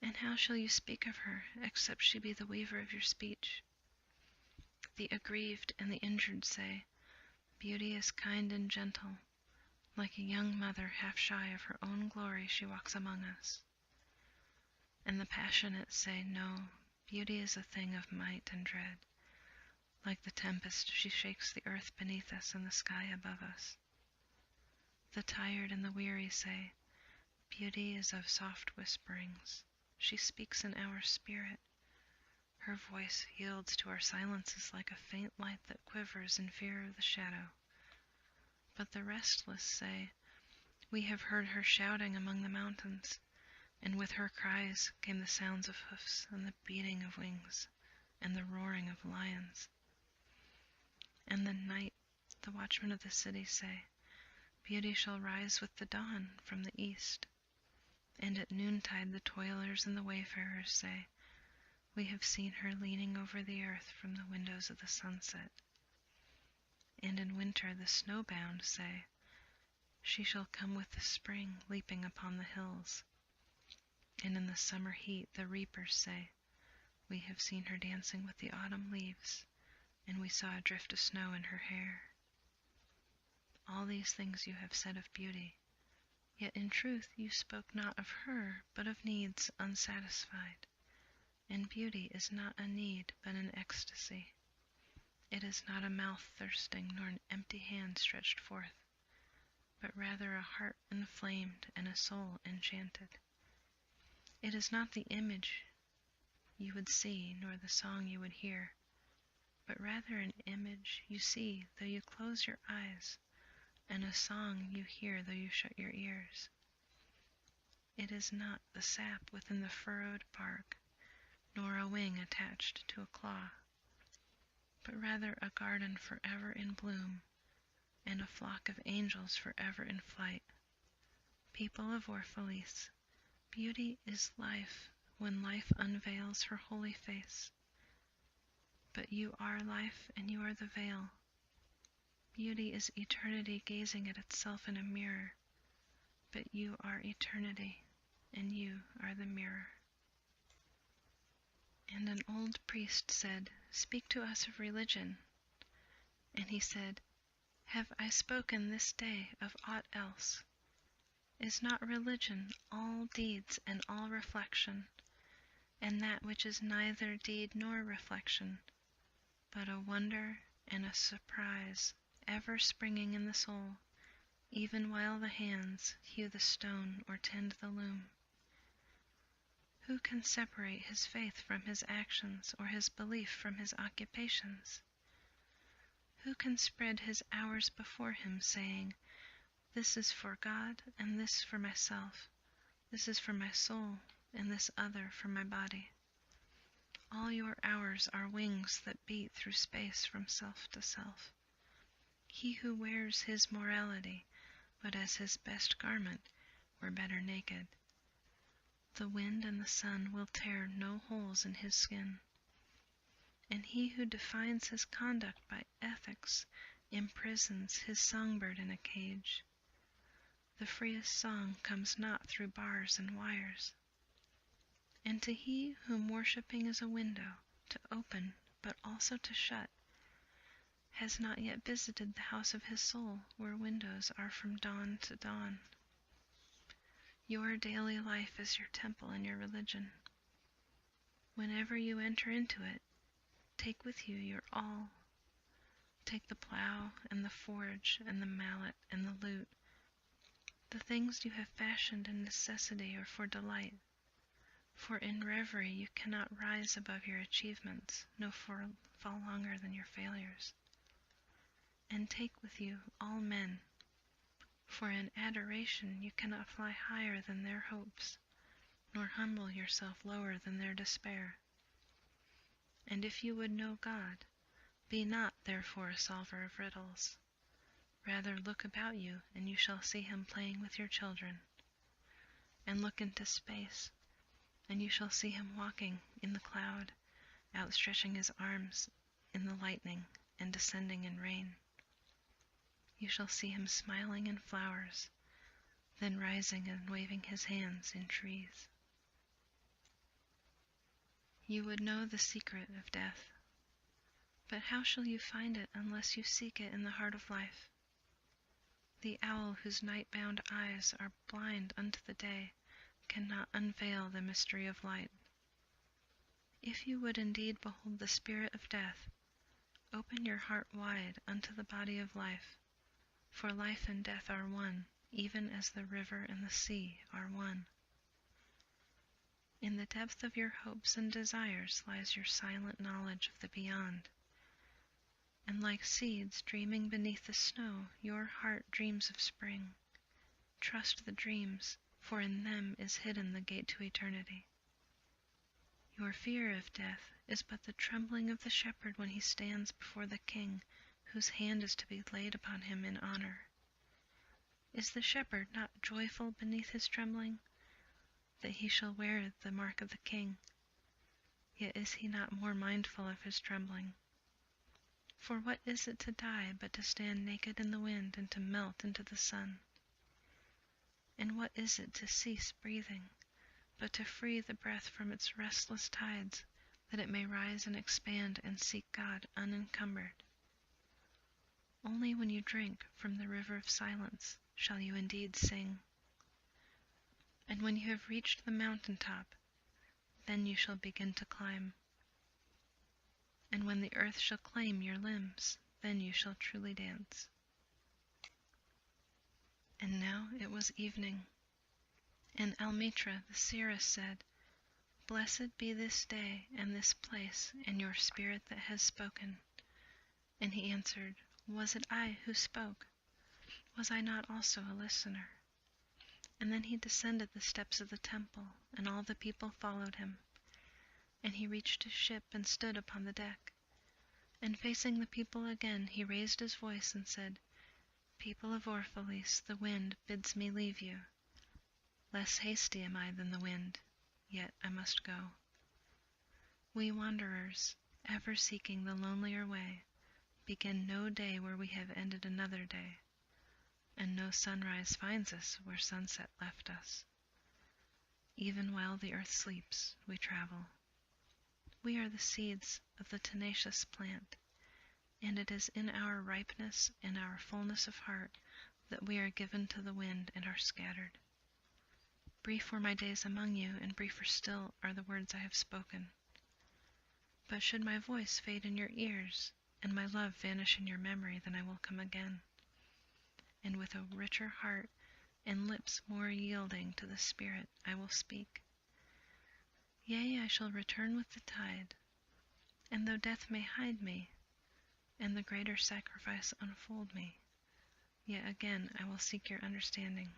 And how shall you speak of her, except she be the weaver of your speech? The aggrieved and the injured say, Beauty is kind and gentle. Like a young mother half shy of her own glory she walks among us. And the passionate say, No, beauty is a thing of might and dread. Like the tempest she shakes the earth beneath us and the sky above us. The tired and the weary say, Beauty is of soft whisperings. She speaks in our spirit. Her voice yields to our silences like a faint light that quivers in fear of the shadow. But the restless say, We have heard her shouting among the mountains, and with her cries came the sounds of hoofs and the beating of wings and the roaring of lions. And the night, the watchmen of the city say, Beauty shall rise with the dawn from the east. And at noontide the toilers and the wayfarers say, We have seen her leaning over the earth from the windows of the sunset. And in winter the snowbound say, She shall come with the spring leaping upon the hills. And in the summer heat the reapers say, We have seen her dancing with the autumn leaves, and we saw a drift of snow in her hair. All these things you have said of beauty, yet in truth you spoke not of her, but of needs unsatisfied. And beauty is not a need, but an ecstasy. It is not a mouth thirsting, nor an empty hand stretched forth, but rather a heart inflamed and a soul enchanted. It is not the image you would see, nor the song you would hear, but rather an image you see though you close your eyes, and a song you hear though you shut your ears. It is not the sap within the furrowed bark, nor a wing attached to a claw, but rather a garden forever in bloom, and a flock of angels forever in flight. People of Orphalese, beauty is life when life unveils her holy face. But you are life, and you are the veil. Beauty is eternity gazing at itself in a mirror, but you are eternity, and you are the mirror. And an old priest said, Speak to us of religion. And he said, Have I spoken this day of aught else? Is not religion all deeds and all reflection, and that which is neither deed nor reflection, but a wonder and a surprise ever springing in the soul, even while the hands hew the stone or tend the loom? Who can separate his faith from his actions, or his belief from his occupations? Who can spread his hours before him, saying, This is for God, and this for myself, this is for my soul, and this other for my body? All your hours are wings that beat through space from self to self. He who wears his morality, but as his best garment, were better naked. The wind and the sun will tear no holes in his skin. And he who defines his conduct by ethics imprisons his songbird in a cage. The freest song comes not through bars and wires. And to he whom worshipping is a window, to open, but also to shut, has not yet visited the house of his soul, where windows are from dawn to dawn. Your daily life is your temple and your religion. Whenever you enter into it, take with you your all. Take the plow and the forge and the mallet and the lute, the things you have fashioned in necessity or for delight. For in reverie you cannot rise above your achievements, nor fall longer than your failures. And take with you all men, for in adoration you cannot fly higher than their hopes, nor humble yourself lower than their despair. And if you would know God, be not therefore a solver of riddles. Rather look about you, and you shall see him playing with your children. And look into space, and you shall see him walking in the cloud, outstretching his arms in the lightning, and descending in rain. You shall see him smiling in flowers, then rising and waving his hands in trees. You would know the secret of death, but how shall you find it unless you seek it in the heart of life? The owl whose night-bound eyes are blind unto the day cannot unveil the mystery of light. If you would indeed behold the spirit of death, open your heart wide unto the body of life, for life and death are one, even as the river and the sea are one. In the depth of your hopes and desires lies your silent knowledge of the beyond, and like seeds dreaming beneath the snow, your heart dreams of spring. Trust the dreams, for in them is hidden the gate to eternity. Your fear of death is but the trembling of the shepherd when he stands before the king, whose hand is to be laid upon him in honor. Is the shepherd not joyful beneath his trembling, that he shall wear the mark of the king? Yet is he not more mindful of his trembling? For what is it to die but to stand naked in the wind and to melt into the sun? And what is it to cease breathing, but to free the breath from its restless tides, that it may rise and expand and seek God unencumbered? Only when you drink from the river of silence shall you indeed sing. And when you have reached the mountain top, then you shall begin to climb. And when the earth shall claim your limbs, then you shall truly dance. And now it was evening, and Almitra the seeress said, Blessed be this day and this place and your spirit that has spoken. And he answered, Was it I who spoke? Was I not also a listener? And then he descended the steps of the temple, and all the people followed him. And he reached his ship and stood upon the deck. And facing the people again, he raised his voice and said, People of Orphalese, the wind bids me leave you. Less hasty am I than the wind, yet I must go. We wanderers, ever seeking the lonelier way, begin no day where we have ended another day, and no sunrise finds us where sunset left us. Even while the earth sleeps, we travel. We are the seeds of the tenacious plant, and it is in our ripeness and our fullness of heart that we are given to the wind and are scattered. Brief were my days among you, and briefer still are the words I have spoken. But should my voice fade in your ears, and my love vanish in your memory, then I will come again, and with a richer heart and lips more yielding to the Spirit I will speak. Yea, I shall return with the tide, and though death may hide me, and the greater sacrifice unfold me, yet again I will seek your understanding,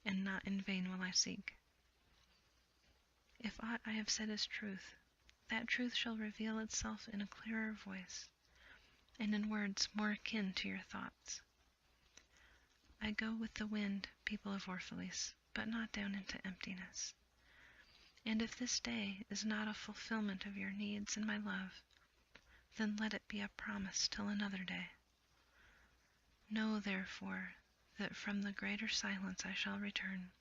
and not in vain will I seek. If aught I have said is truth, that truth shall reveal itself in a clearer voice, and in words more akin to your thoughts. I go with the wind, people of Orphalese, but not down into emptiness. And if this day is not a fulfillment of your needs and my love, then let it be a promise till another day. Know, therefore, that from the greater silence I shall return.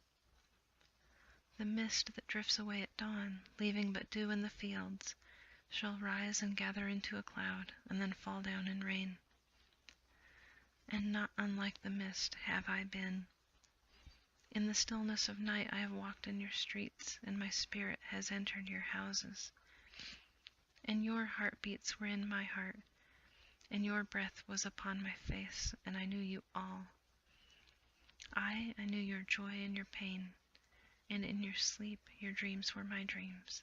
The mist that drifts away at dawn, leaving but dew in the fields, shall rise and gather into a cloud, and then fall down in rain. And not unlike the mist have I been. In the stillness of night I have walked in your streets, and my spirit has entered your houses. And your heartbeats were in my heart, and your breath was upon my face, and I knew you all. I knew your joy and your pain, and in your sleep your dreams were my dreams.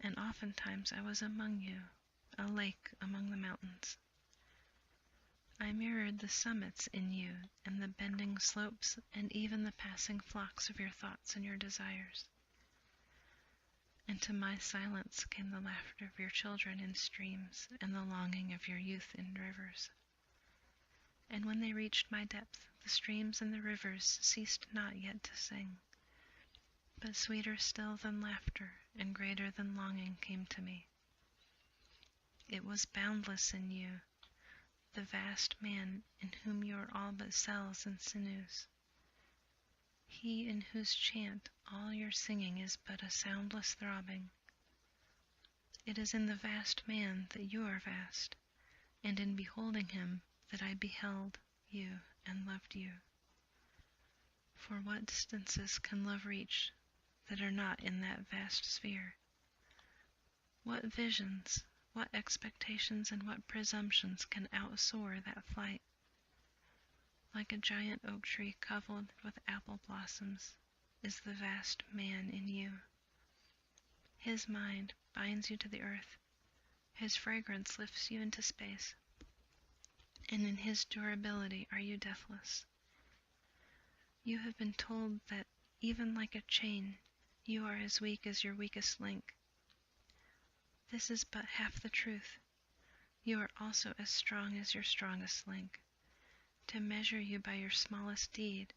And oftentimes I was among you, a lake among the mountains. I mirrored the summits in you, and the bending slopes, and even the passing flocks of your thoughts and your desires. and to my silence came the laughter of your children in streams and the longing of your youth in rivers. And when they reached my depth, the streams and the rivers ceased not yet to sing. But sweeter still than laughter and greater than longing came to me. It was boundless in you, the vast man in whom you are all but cells and sinews. He in whose chant all your singing is but a soundless throbbing. It is in the vast man that you are vast, and in beholding him that I beheld you and loved you. For what distances can love reach that are not in that vast sphere? What visions, what expectations, and what presumptions can outsoar that flight? Like a giant oak tree covered with apple blossoms is the vast man in you. His mind binds you to the earth, his fragrance lifts you into space, and in his durability are you deathless. You have been told that even like a chain, you are as weak as your weakest link. This is but half the truth. You are also as strong as your strongest link. To measure you by your smallest deed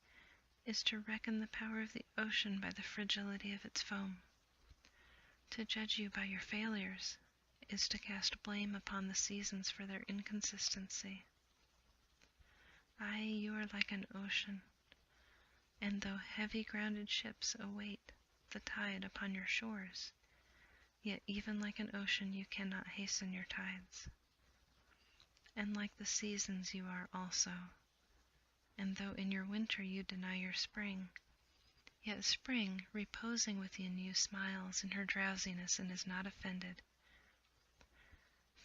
is to reckon the power of the ocean by the fragility of its foam. To judge you by your failures is to cast blame upon the seasons for their inconsistency. Aye, you are like an ocean, and though heavy grounded ships await the tide upon your shores, yet even like an ocean you cannot hasten your tides. And like the seasons you are also, and though in your winter you deny your spring, yet spring, reposing within you, smiles in her drowsiness and is not offended.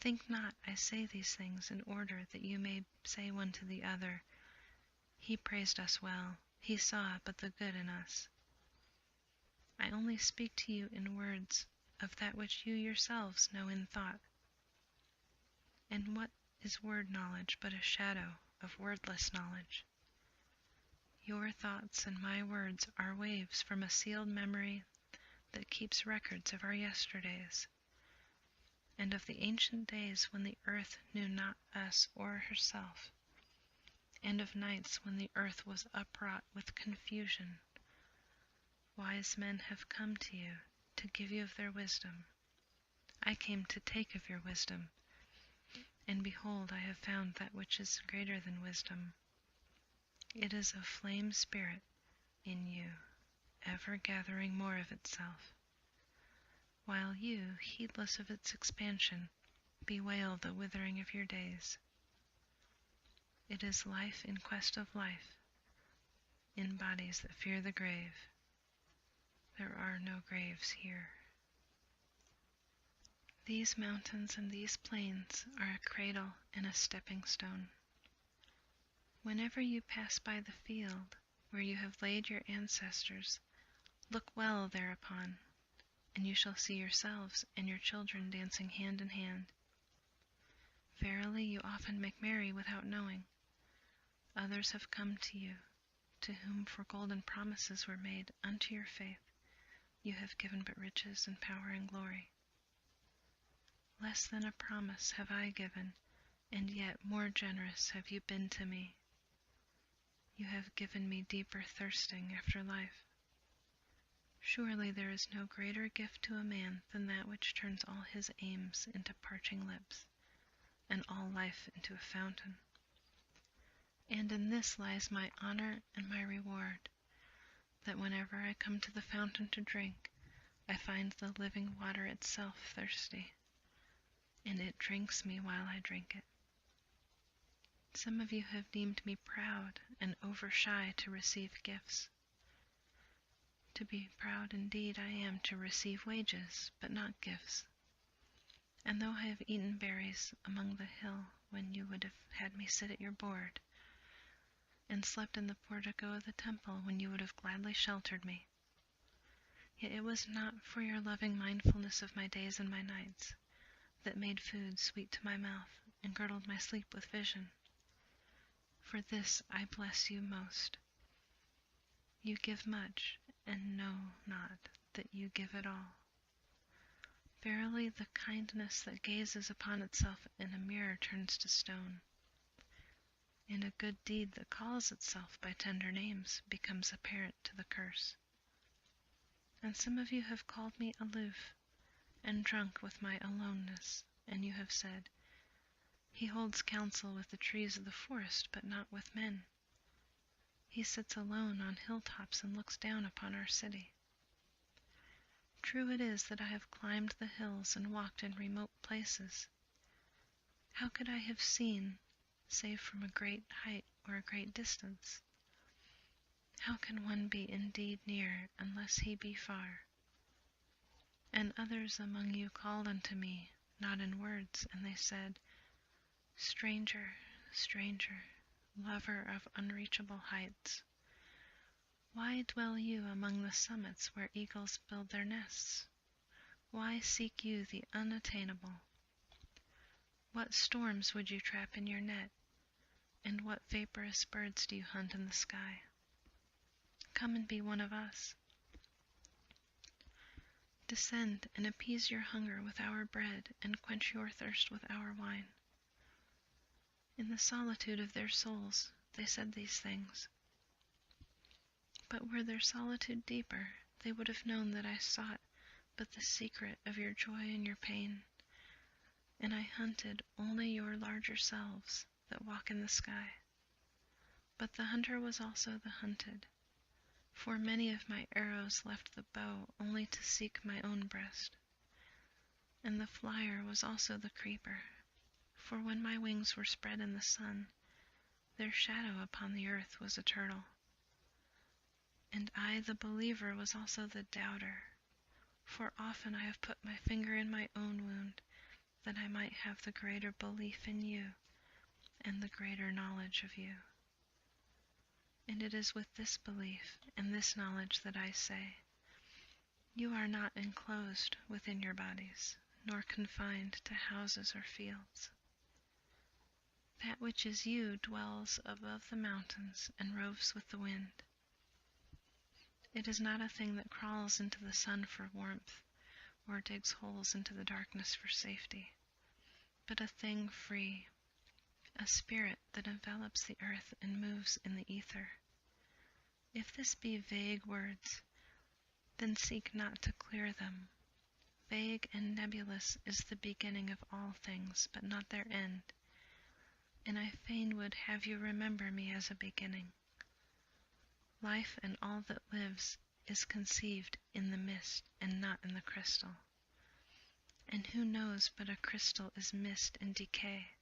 Think not I say these things in order that you may say one to the other, he praised us well, he saw but the good in us. I only speak to you in words of that which you yourselves know in thought. And what is word knowledge but a shadow of wordless knowledge? Your thoughts and my words are waves from a sealed memory that keeps records of our yesterdays, and of the ancient days when the earth knew not us or herself, and of nights when the earth was upwrought with confusion. Wise men have come to you to give you of their wisdom. I came to take of your wisdom, and behold, I have found that which is greater than wisdom. It is a flame spirit in you, ever gathering more of itself, while you, heedless of its expansion, bewail the withering of your days. It is life in quest of life, in bodies that fear the grave. There are no graves here. These mountains and these plains are a cradle and a stepping stone. Whenever you pass by the field where you have laid your ancestors, look well thereupon, and you shall see yourselves and your children dancing hand in hand. Verily, you often make merry without knowing. Others have come to you, to whom for golden promises were made unto your faith, you have given but riches and power and glory. Less than a promise have I given, and yet more generous have you been to me. You have given me deeper thirsting after life. Surely there is no greater gift to a man than that which turns all his aims into parching lips, and all life into a fountain. And in this lies my honor and my reward, that whenever I come to the fountain to drink, I find the living water itself thirsty, and it drinks me while I drink it. Some of you have deemed me proud and over-shy to receive gifts. To be proud indeed I am to receive wages, but not gifts. And though I have eaten berries among the hill when you would have had me sit at your board, and slept in the portico of the temple when you would have gladly sheltered me, yet it was not for your loving mindfulness of my days and my nights that made food sweet to my mouth and girdled my sleep with vision. For this I bless you most. You give much, and know not that you give it all. Verily, the kindness that gazes upon itself in a mirror turns to stone, and a good deed that calls itself by tender names becomes apparent to the curse. And some of you have called me aloof, and drunk with my aloneness, and you have said, He holds counsel with the trees of the forest, but not with men. He sits alone on hilltops and looks down upon our city. True it is that I have climbed the hills and walked in remote places. How could I have seen, save from a great height or a great distance? How can one be indeed near unless he be far? And others among you called unto me, not in words, and they said, Stranger, stranger, lover of unreachable heights, why dwell you among the summits where eagles build their nests? Why seek you the unattainable? What storms would you trap in your net, and what vaporous birds do you hunt in the sky? Come and be one of us. Descend and appease your hunger with our bread, and quench your thirst with our wine. In the solitude of their souls they said these things. But were their solitude deeper, they would have known that I sought but the secret of your joy and your pain, and I hunted only your larger selves that walk in the sky. But the hunter was also the hunted, for many of my arrows left the bow only to seek my own breast. And the flyer was also the creeper, for when my wings were spread in the sun, their shadow upon the earth was a turtle. And I, the believer, was also the doubter, for often I have put my finger in my own wound, that I might have the greater belief in you and the greater knowledge of you. And it is with this belief and this knowledge that I say, you are not enclosed within your bodies, nor confined to houses or fields. That which is you dwells above the mountains and roves with the wind. It is not a thing that crawls into the sun for warmth, or digs holes into the darkness for safety, but a thing free, a spirit that envelops the earth and moves in the ether. If this be vague words, then seek not to clear them. Vague and nebulous is the beginning of all things, but not their end, and I fain would have you remember me as a beginning. Life and all that lives is conceived in the mist and not in the crystal. And who knows but a crystal is mist and decay?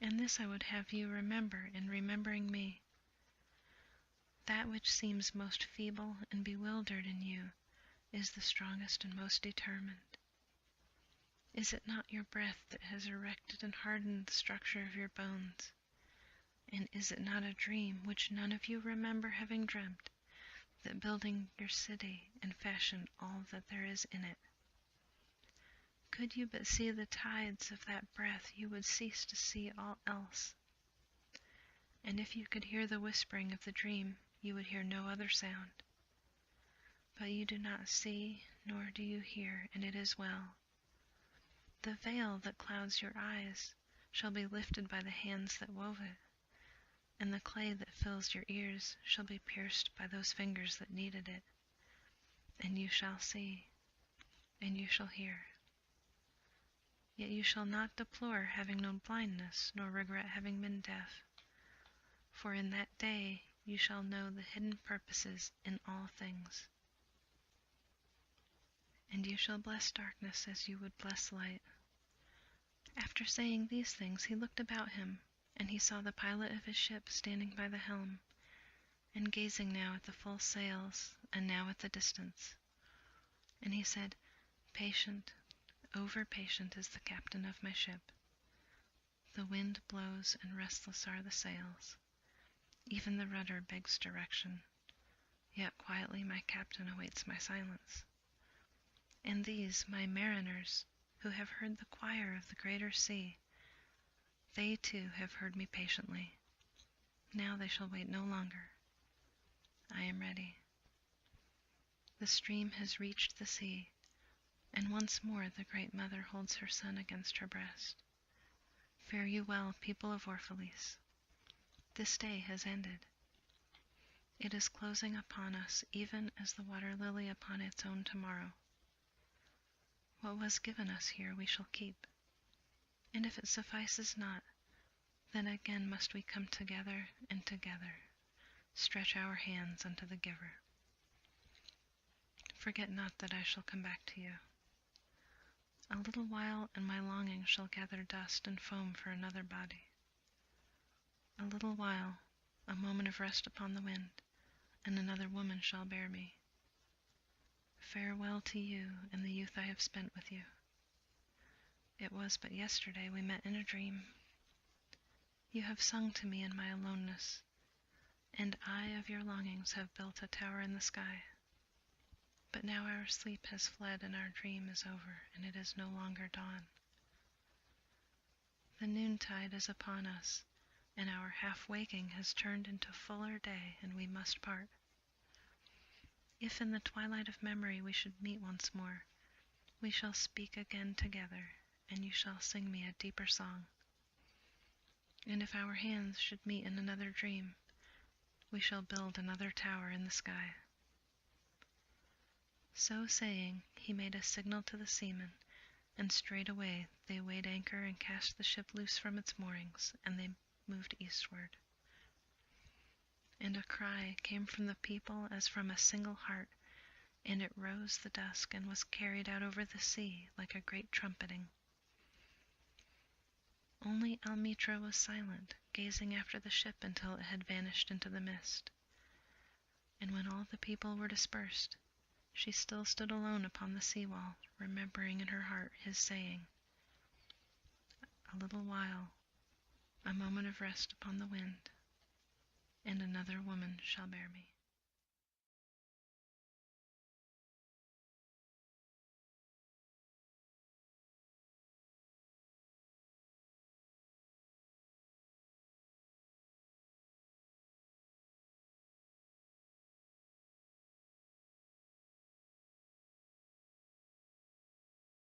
And this I would have you remember in remembering me. That which seems most feeble and bewildered in you is the strongest and most determined. Is it not your breath that has erected and hardened the structure of your bones? And is it not a dream which none of you remember having dreamt, that building your city and fashioned all that there is in it? Could you but see the tides of that breath, you would cease to see all else. And if you could hear the whispering of the dream, you would hear no other sound. But you do not see, nor do you hear, and it is well. The veil that clouds your eyes shall be lifted by the hands that wove it, and the clay that fills your ears shall be pierced by those fingers that kneaded it. And you shall see, and you shall hear. Yet you shall not deplore having known blindness, nor regret having been deaf. For in that day you shall know the hidden purposes in all things. And you shall bless darkness as you would bless light. After saying these things, he looked about him, and he saw the pilot of his ship standing by the helm, and gazing now at the full sails, and now at the distance. And he said, Patient, over patient is the captain of my ship. The wind blows, and restless are the sails. Even the rudder begs direction, yet quietly my captain awaits my silence. And these, my mariners, who have heard the choir of the greater sea, they too have heard me patiently. Now they shall wait no longer. I am ready. The stream has reached the sea, And once more the great mother holds her son against her breast. Fare you well, people of Orphalese. This day has ended. It is closing upon us even as the water lily upon its own tomorrow. What was given us here we shall keep, and if it suffices not, then again must we come together and together, stretch our hands unto the giver. Forget not that I shall come back to you. A little while, and my longing shall gather dust and foam for another body. A little while, a moment of rest upon the wind, and another woman shall bear me. Farewell to you and the youth I have spent with you. It was but yesterday we met in a dream. You have sung to me in my aloneness, and I of your longings have built a tower in the sky. But now our sleep has fled and our dream is over, and it is no longer dawn. The noontide is upon us, and our half-waking has turned into fuller day, and we must part. If in the twilight of memory we should meet once more, we shall speak again together, and you shall sing me a deeper song. And if our hands should meet in another dream, we shall build another tower in the sky. So saying, he made a signal to the seamen, and straightway they weighed anchor and cast the ship loose from its moorings, and they moved eastward. And a cry came from the people as from a single heart, and it rose the dusk and was carried out over the sea like a great trumpeting. Only Almitra was silent, gazing after the ship until it had vanished into the mist. And when all the people were dispersed, she still stood alone upon the sea-wall, remembering in her heart his saying, "A little while, a moment of rest upon the wind, and another woman shall bear me."